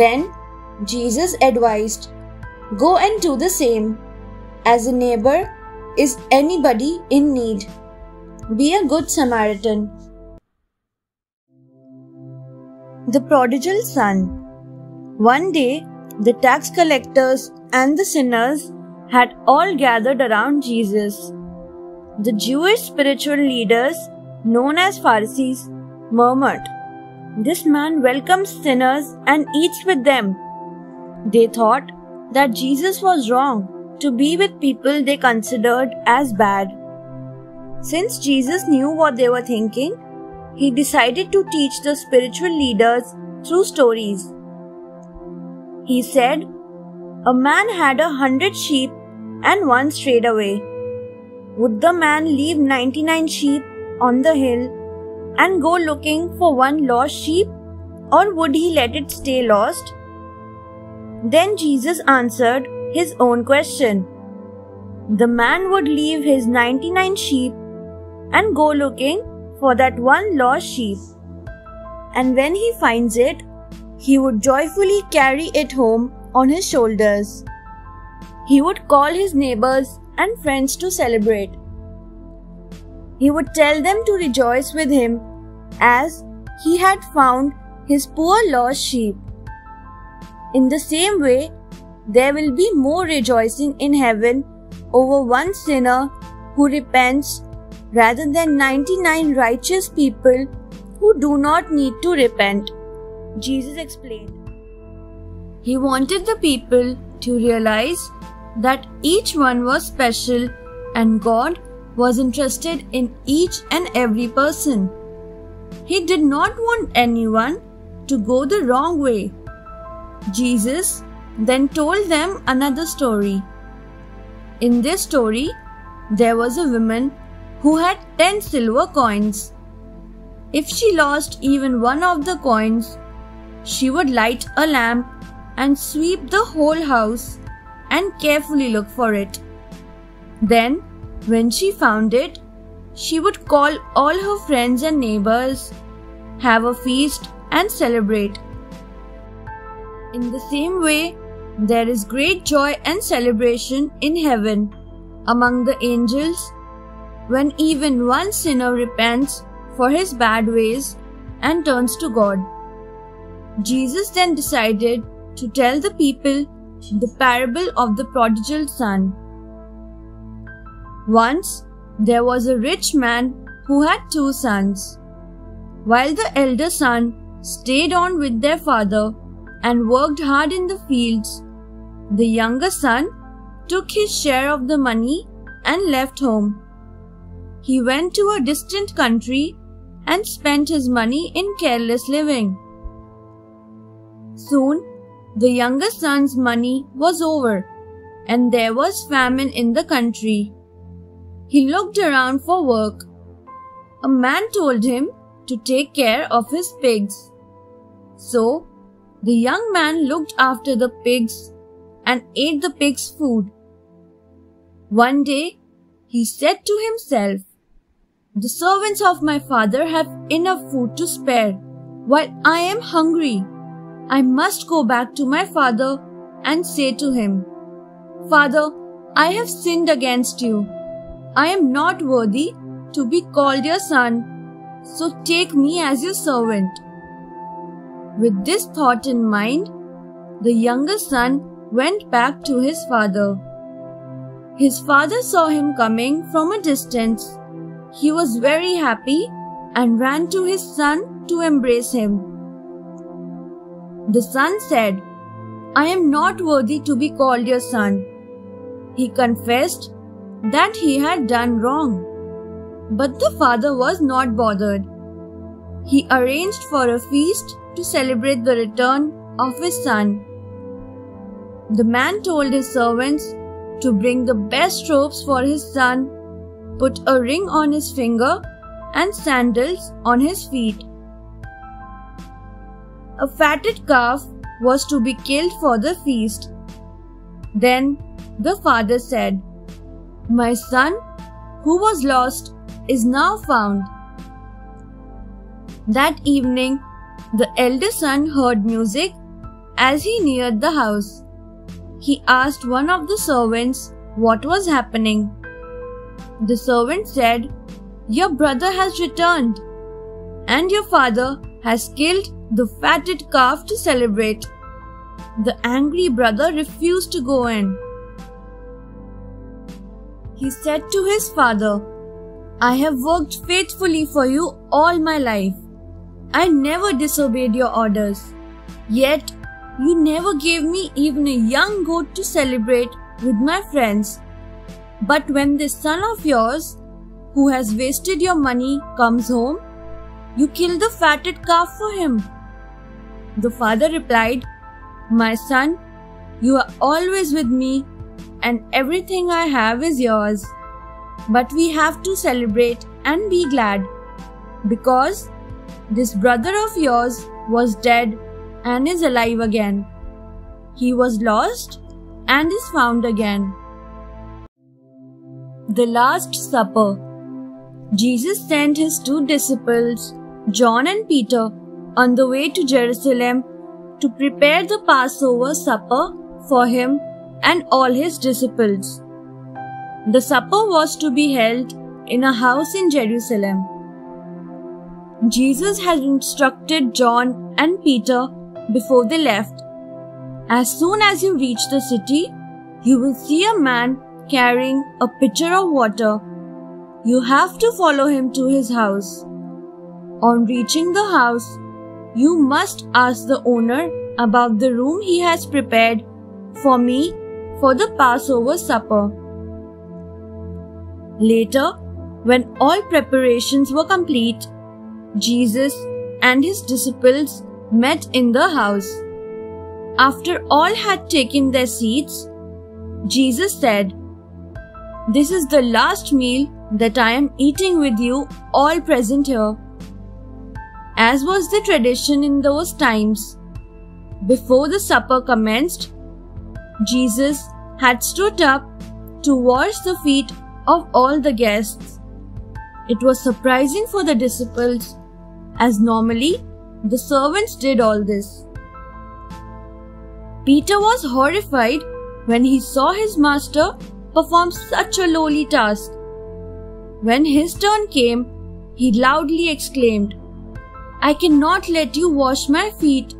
Then Jesus advised, "Go and do the same. As a neighbor is anybody in need. Be a good Samaritan." The prodigal son. One day, the tax collectors and the sinners had all gathered around Jesus. The Jewish spiritual leaders, known as Pharisees, murmured, "This man welcomes sinners and eats with them." They thought that Jesus was wrong to be with people they considered as bad. Since Jesus knew what they were thinking, he decided to teach the spiritual leaders through stories. He said, "A man had 100 sheep and one strayed away. Would the man leave 99 sheep on the hill and go looking for one lost sheep, or would he let it stay lost?" Then Jesus answered his own question. The man would leave his 99 sheep and go looking for that one lost sheep. And when he finds it, he would joyfully carry it home on his shoulders. He would call his neighbors and friends to celebrate. He would tell them to rejoice with him as he had found his poor lost sheep. In the same way, there will be more rejoicing in heaven over one sinner who repents rather than 99 righteous people who do not need to repent. Jesus explained. He wanted the people to realize that each one was special and God was interested in each and every person. He did not want anyone to go the wrong way. Jesus then told them another story. In this story, there was a woman who had 10 silver coins. If she lost even one of the coins, she would light a lamp and sweep the whole house and carefully look for it. Then, when she found it, she would call all her friends and neighbors, have a feast, and celebrate. In the same way, there is great joy and celebration in heaven among the angels when even one sinner repents for his bad ways and turns to God. Jesus then decided to tell the people the parable of the prodigal son. Once, there was a rich man who had 2 sons. While the elder son stayed on with their father and worked hard in the fields, the younger son took his share of the money and left home. He went to a distant country and spent his money in careless living. Soon, the younger son's money was over, and there was famine in the country. He looked around for work. A man told him to take care of his pigs. So, The young man looked after the pigs and ate the pigs' food. One day, he said to himself, "The servants of my father have enough food to spare, while I am hungry. I must go back to my father and say to him, 'Father, I have sinned against you. I am not worthy to be called your son, so take me as your servant.'" With this thought in mind, the younger son went back to his father. His father saw him coming from a distance. He was very happy and ran to his son to embrace him. The son said, "I am not worthy to be called your son." He confessed that he had done wrong. But the father was not bothered. He arranged for a feast to celebrate the return of his son. The man told his servants to bring the best robes for his son, put a ring on his finger and sandals on his feet. A fatted calf was to be killed for the feast. Then the father said, "My son, who was lost, is now found." That evening, the elder son heard music as he neared the house. He asked one of the servants what was happening. The servant said, "Your brother has returned, and your father has killed the fatted calf to celebrate." The angry brother refused to go in. He said to his father, "I have worked faithfully for you all my life. I never disobeyed your orders. Yet you never gave me even a young goat to celebrate with my friends. But when this son of yours, who has wasted your money, comes home, you kill the fatted calf for him." The father replied, "My son, you are always with me, and everything I have is yours. But we have to celebrate and be glad, because this brother of yours was dead and is alive again. He was lost and is found again." The Last Supper. Jesus sent his 2 disciples, John and Peter, on the way to Jerusalem to prepare the Passover supper for him and all his disciples. The supper was to be held in a house in Jerusalem. Jesus had instructed John and Peter before they left, "As soon as you reach the city, you will see a man carrying a pitcher of water. You have to follow him to his house. On reaching the house, you must ask the owner about the room he has prepared for me for the Passover supper." Later, when all preparations were complete, Jesus and his disciples met in the house. After all had taken their seats, Jesus said, "This is the last meal that I am eating with you all present here." As was the tradition in those times, before the supper commenced, Jesus had stood up to wash the feet of all the guests. It was surprising for the disciples, as normally the servants did all this. Peter was horrified when he saw his master perform such a lowly task. When his turn came, he loudly exclaimed, "I cannot let you wash my feet.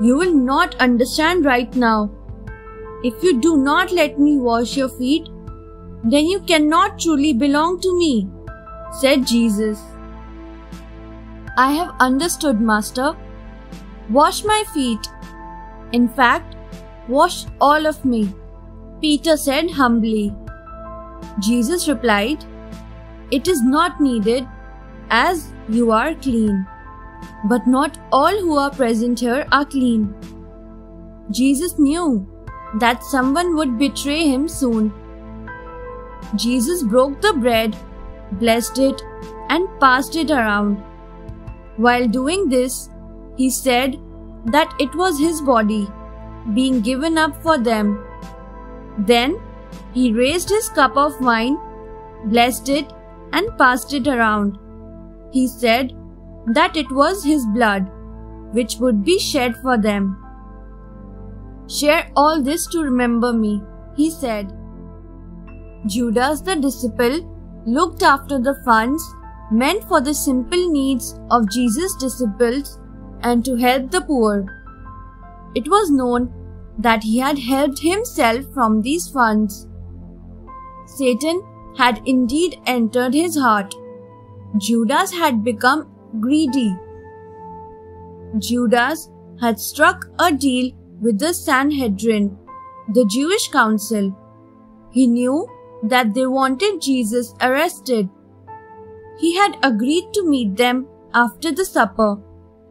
You will not understand right now. If you do not let me wash your feet, then you cannot truly belong to me," said Jesus. "I have understood, Master. Wash my feet. In fact, wash all of me," Peter said humbly. Jesus replied, "It is not needed, as you are clean. But not all who are present here are clean." Jesus knew that someone would betray him soon. Jesus broke the bread, blessed it, and passed it around. While doing this, he said, that it was his body being given up for them. Then he raised his cup of wine, blessed it, and passed it around. He said that it was his blood, which would be shed for them. "Share all this to remember me," he said. Judas the disciple looked after the funds meant for the simple needs of Jesus' disciples and to help the poor. It was known that he had helped himself from these funds. Satan had indeed entered his heart. Judas had become greedy. Judas had struck a deal with the Sanhedrin, the Jewish council. He knew that they wanted Jesus arrested. He had agreed to meet them after the supper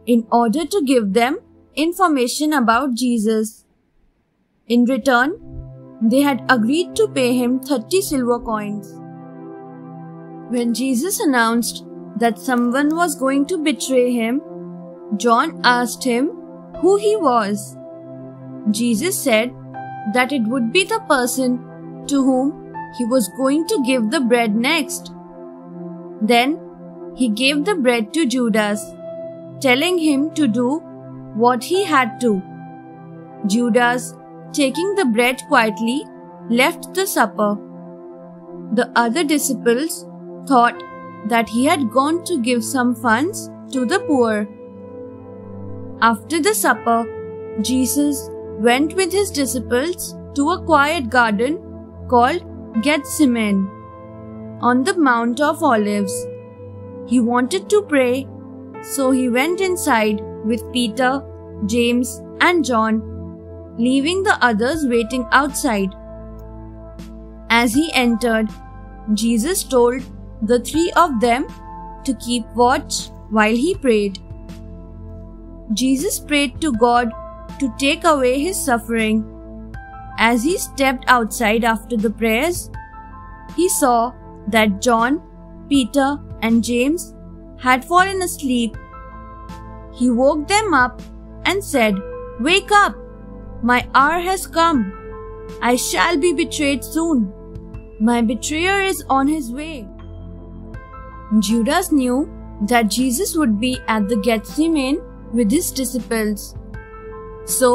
in order to give them information about Jesus. In return, they had agreed to pay him 30 silver coins. When Jesus announced that someone was going to betray him, John asked him who he was. Jesus said that it would be the person to whom he was going to give the bread next. Then he gave the bread to Judas, telling him to do what he had to. Judas, taking the bread quietly, left the supper. The other disciples thought that he had gone to give some funds to the poor. After the supper, Jesus went with his disciples to a quiet garden called Gethsemane on the Mount of Olives. He wanted to pray, so he went inside with Peter, James, and John, leaving the others waiting outside. As he entered, Jesus told the three of them to keep watch while he prayed. Jesus prayed to God to take away his suffering. As he stepped outside after the prayers, he saw that John, Peter, and James had fallen asleep. He woke them up and said, "Wake up! My hour has come. I shall be betrayed soon. My betrayer is on his way." Judas knew that Jesus would be at the Gethsemane with his disciples. So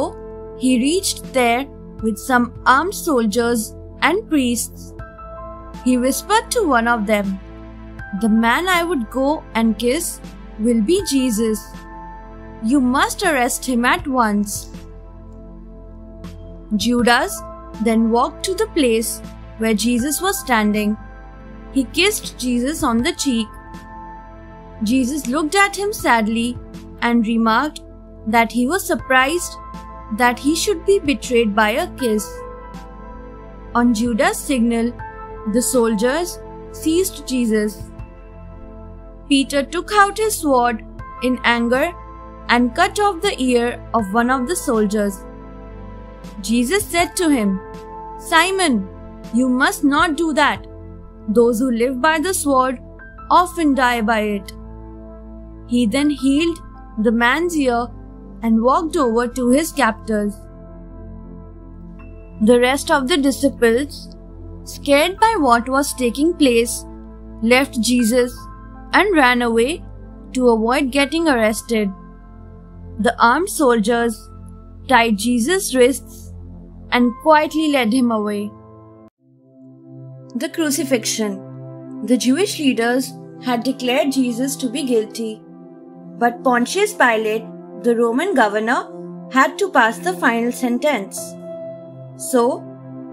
he reached there with some armed soldiers and priests. He whispered to one of them, "The man I would go and kiss will be Jesus. You must arrest him at once." Judas then walked to the place where Jesus was standing. He kissed Jesus on the cheek. Jesus looked at him sadly and remarked that he was surprised that he should be betrayed by a kiss. On Judas' signal, the soldiers seized Jesus. Peter took out his sword in anger and cut off the ear of one of the soldiers. Jesus said to him, "Simon, you must not do that. Those who live by the sword often die by it." He then healed the man's ear and walked over to his captors. The rest of the disciples, scared by what was taking place, left Jesus and ran away to avoid getting arrested. The armed soldiers tied Jesus' wrists and quietly led him away. The crucifixion. The Jewish leaders had declared Jesus to be guilty, but Pontius Pilate, the Roman governor, had to pass the final sentence. So,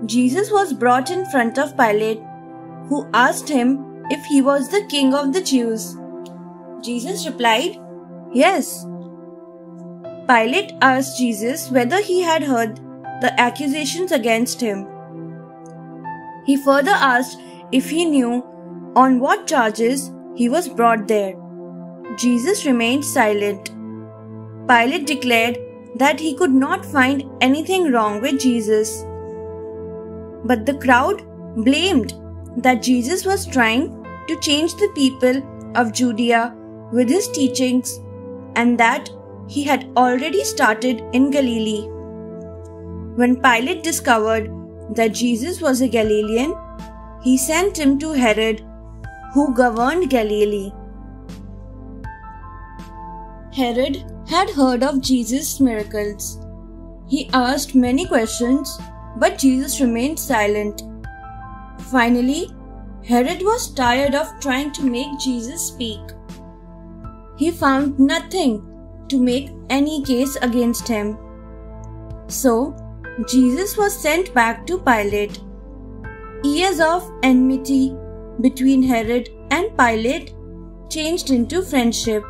Jesus was brought in front of Pilate, who asked him if he was the king of the Jews. Jesus replied, "Yes." Pilate asked Jesus whether he had heard the accusations against him. He further asked if he knew on what charges he was brought there. Jesus remained silent. Pilate declared that he could not find anything wrong with Jesus. But the crowd blamed that Jesus was trying to change the people of Judea with his teachings, and that he had already started in Galilee. When Pilate discovered that Jesus was a Galilean, he sent him to Herod, who governed Galilee. Herod had heard of Jesus' miracles. He asked many questions, but Jesus remained silent. Finally, Herod was tired of trying to make Jesus speak. He found nothing to make any case against him. So, Jesus was sent back to Pilate. Years of enmity between Herod and Pilate changed into friendship.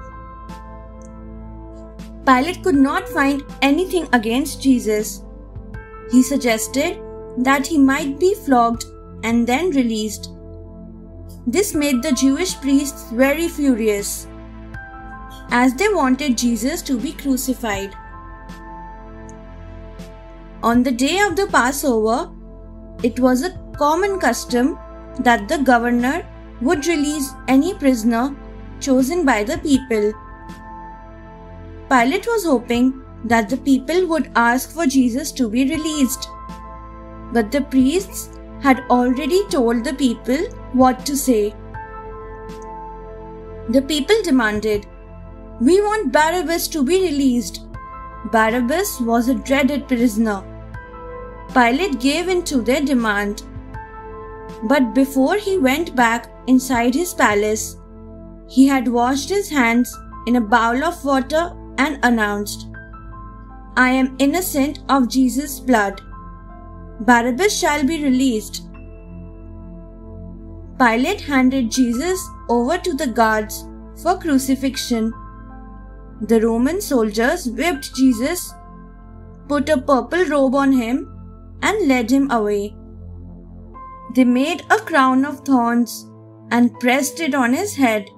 Pilate could not find anything against Jesus. He suggested that he might be flogged and then released. This made the Jewish priests very furious, as they wanted Jesus to be crucified. On the day of the Passover, it was a common custom that the governor would release any prisoner chosen by the people. Pilate was hoping that the people would ask for Jesus to be released, but the priests had already told the people what to say. The people demanded, "We want Barabbas to be released." Barabbas was a dreaded prisoner. Pilate gave in to their demand. But before he went back inside his palace, he had washed his hands in a bowl of water and announced, "I am innocent of Jesus' blood. Barabbas shall be released." Pilate handed Jesus over to the guards for crucifixion. The Roman soldiers whipped Jesus, put a purple robe on him, and led him away. They made a crown of thorns and pressed it on his head,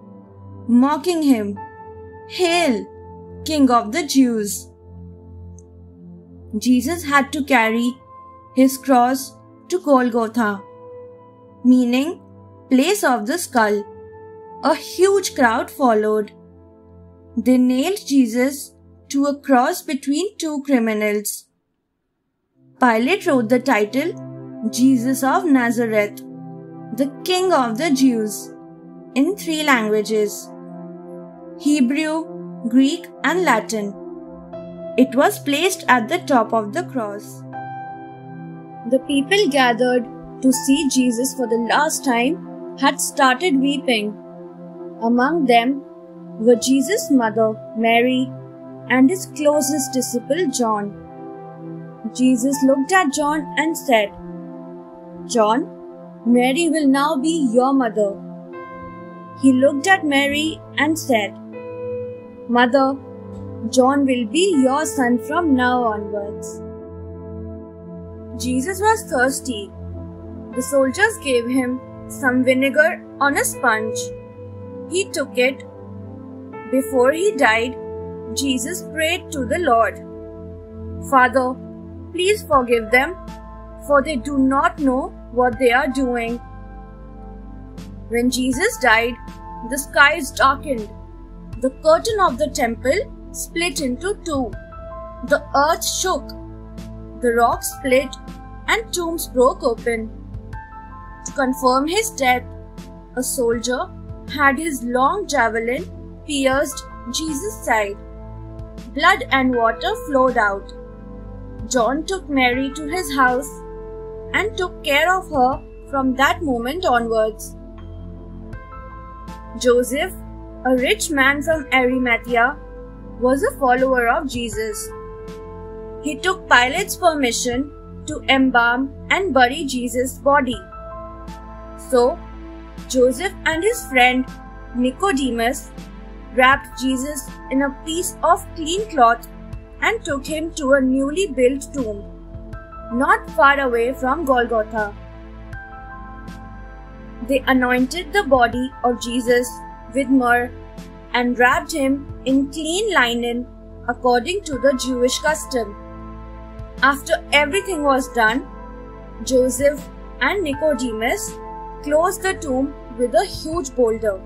mocking him, "Hail, King of the Jews!" Jesus had to carry his cross to Golgotha, meaning place of the skull. A huge crowd followed. They nailed Jesus to a cross between two criminals. Pilate wrote the title, "Jesus of Nazareth, the King of the Jews," in 3 languages: Hebrew, Greek, and Latin. It was placed at the top of the cross. The people gathered to see Jesus for the last time had started weeping. Among them were Jesus' mother, Mary, and his closest disciple, John. Jesus looked at John and said, "John, Mary will now be your mother." He looked at Mary and said, "Mother, John will be your son from now onwards." Jesus was thirsty. The soldiers gave him some vinegar on a sponge. He took it. Before he died, Jesus prayed to the Lord, "Father, please forgive them, for they do not know what they are doing." When Jesus died, the skies darkened. The curtain of the temple split into 2. The earth shook. The rocks split and tombs broke open. To confirm his death, a soldier had his long javelin pierced Jesus' side. Blood and water flowed out. John took Mary to his house and took care of her from that moment onwards. Joseph, a rich man from Arimathea, was a follower of Jesus. He took Pilate's permission to embalm and bury Jesus' body. So, Joseph and his friend Nicodemus wrapped Jesus in a piece of clean cloth and took him to a newly built tomb, not far away from Golgotha. They anointed the body of Jesus with myrrh and wrapped him in clean linen according to the Jewish custom. After everything was done, Joseph and Nicodemus closed the tomb with a huge boulder.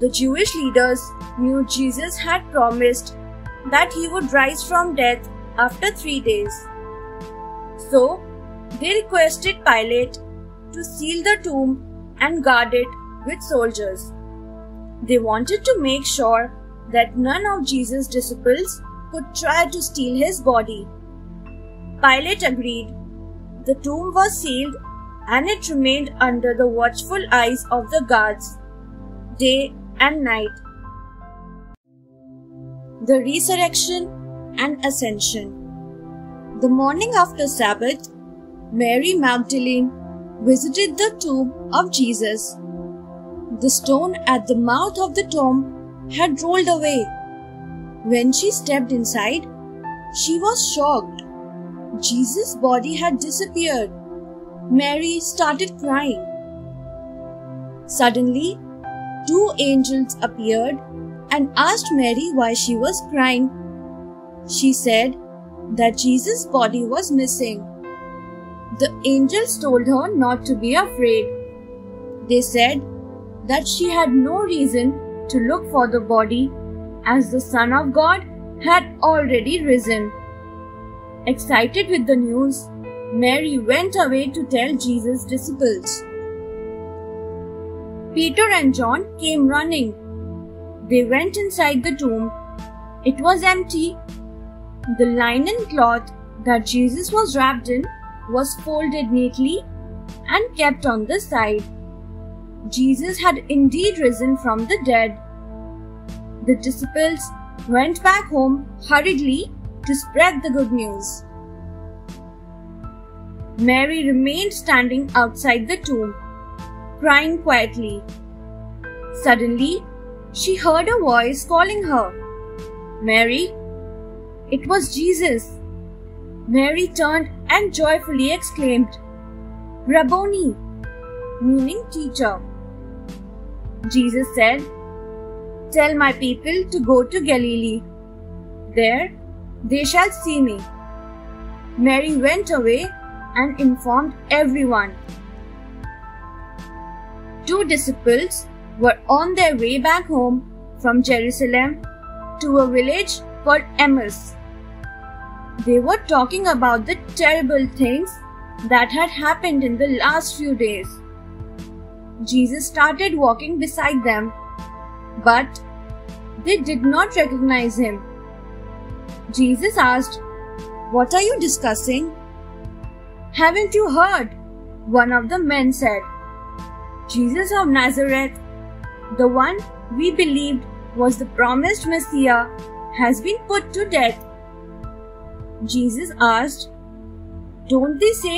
The Jewish leaders knew Jesus had promised that he would rise from death after 3 days. So, they requested Pilate to seal the tomb and guard it with soldiers. They wanted to make sure that none of Jesus' disciples could try to steal his body. Pilate agreed. The tomb was sealed and it remained under the watchful eyes of the guards, day and night. The Resurrection and Ascension. The morning after Sabbath, Mary Magdalene visited the tomb of Jesus. The stone at the mouth of the tomb had rolled away. When she stepped inside, she was shocked. Jesus' body had disappeared. Mary started crying. Suddenly, 2 angels appeared and asked Mary why she was crying. She said that Jesus' body was missing. The angels told her not to be afraid. They said that she had no reason to look for the body as the Son of God had already risen. Excited with the news, Mary went away to tell Jesus' disciples. Peter and John came running. They went inside the tomb. It was empty. The linen cloth that Jesus was wrapped in was folded neatly and kept on the side. Jesus had indeed risen from the dead. The disciples went back home hurriedly to spread the good news. Mary remained standing outside the tomb, crying quietly. Suddenly, she heard a voice calling her. "Mary!" It was Jesus. Mary turned and joyfully exclaimed, "Rabboni!" meaning teacher. Jesus said, "Tell my people to go to Galilee. There they shall see me." Mary went away and informed everyone. 2 disciples were on their way back home from Jerusalem to a village called Emmaus. They were talking about the terrible things that had happened in the last few days. Jesus started walking beside them, but they did not recognize him. Jesus asked, "What are you discussing?" "Haven't you heard?" one of the men said. "Jesus of Nazareth, the one we believed was the promised Messiah, has been put to death." Jesus asked, "Don't they say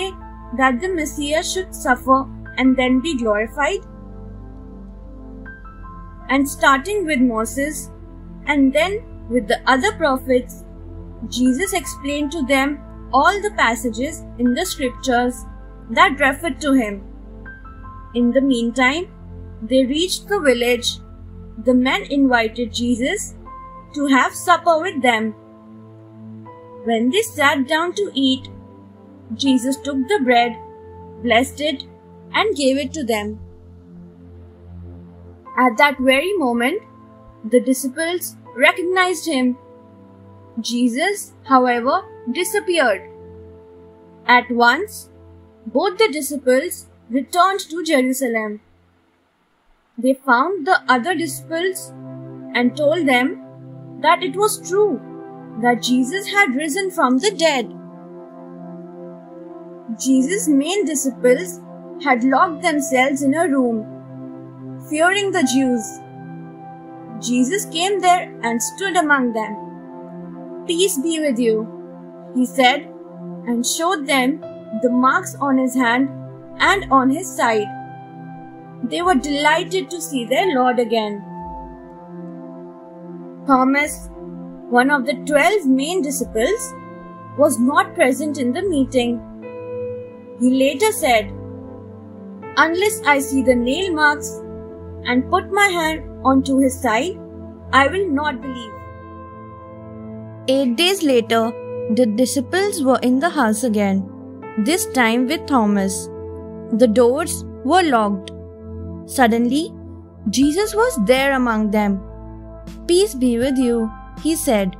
that the Messiah should suffer and then be glorified?" And starting with Moses and then with the other prophets, Jesus explained to them all the passages in the scriptures that referred to him. In the meantime, they reached the village. The men invited Jesus to have supper with them. When they sat down to eat, Jesus took the bread, blessed it, and gave it to them. At that very moment, the disciples recognized him. Jesus, however, disappeared. At once, both the disciples returned to Jerusalem. They found the other disciples and told them that it was true that Jesus had risen from the dead. Jesus' main disciples had locked themselves in a room, fearing the Jews. Jesus came there and stood among them. "Peace be with you," he said, and showed them the marks on his hand and on his side. They were delighted to see their Lord again. Thomas, one of the 12 main disciples, was not present in the meeting. He later said, "Unless I see the nail marks and put my hand onto his side, I will not believe." 8 days later, the disciples were in the house again, this time with Thomas. The doors were locked. Suddenly, Jesus was there among them. "Peace be with you," he said.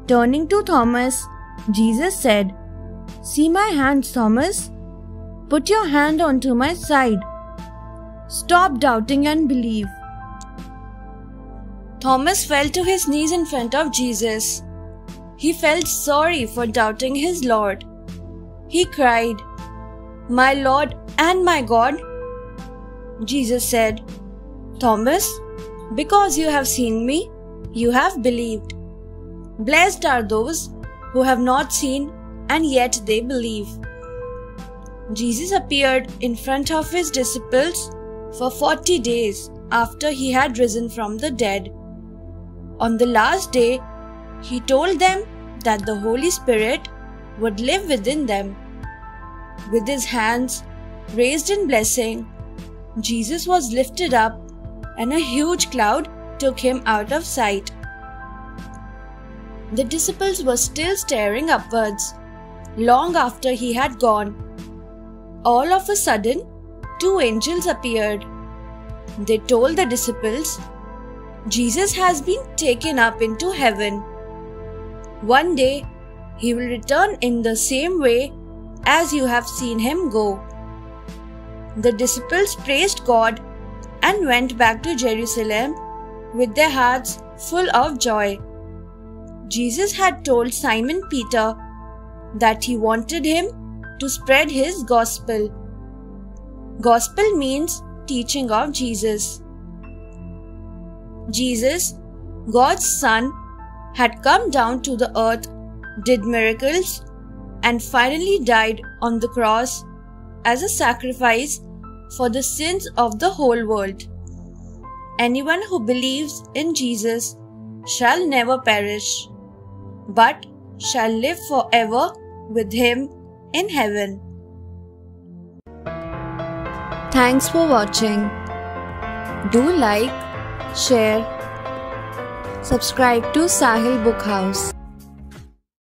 Turning to Thomas, Jesus said, "See my hands, Thomas. Put your hand onto my side. Stop doubting and believe." Thomas fell to his knees in front of Jesus. He felt sorry for doubting his Lord. He cried, "My Lord and my God." Jesus said, "Thomas, because you have seen me, you have believed. Blessed are those who have not seen and yet they believe." Jesus appeared in front of his disciples for 40 days after he had risen from the dead. On the last day, he told them that the Holy Spirit would live within them. With his hands raised in blessing, Jesus was lifted up and a huge cloud took him out of sight. The disciples were still staring upwards long after he had gone. All of a sudden, 2 angels appeared. They told the disciples, "Jesus has been taken up into heaven. One day, he will return in the same way as you have seen him go." The disciples praised God and went back to Jerusalem with their hearts full of joy. Jesus had told Simon Peter that he wanted him to spread his gospel. Gospel means teaching of Jesus. Jesus, God's Son, had come down to the earth, did miracles, and finally died on the cross as a sacrifice for the sins of the whole world. Anyone who believes in Jesus shall never perish, but shall live forever with him in heaven. Thanks for watching. Do like, share, subscribe to Sahil Book House.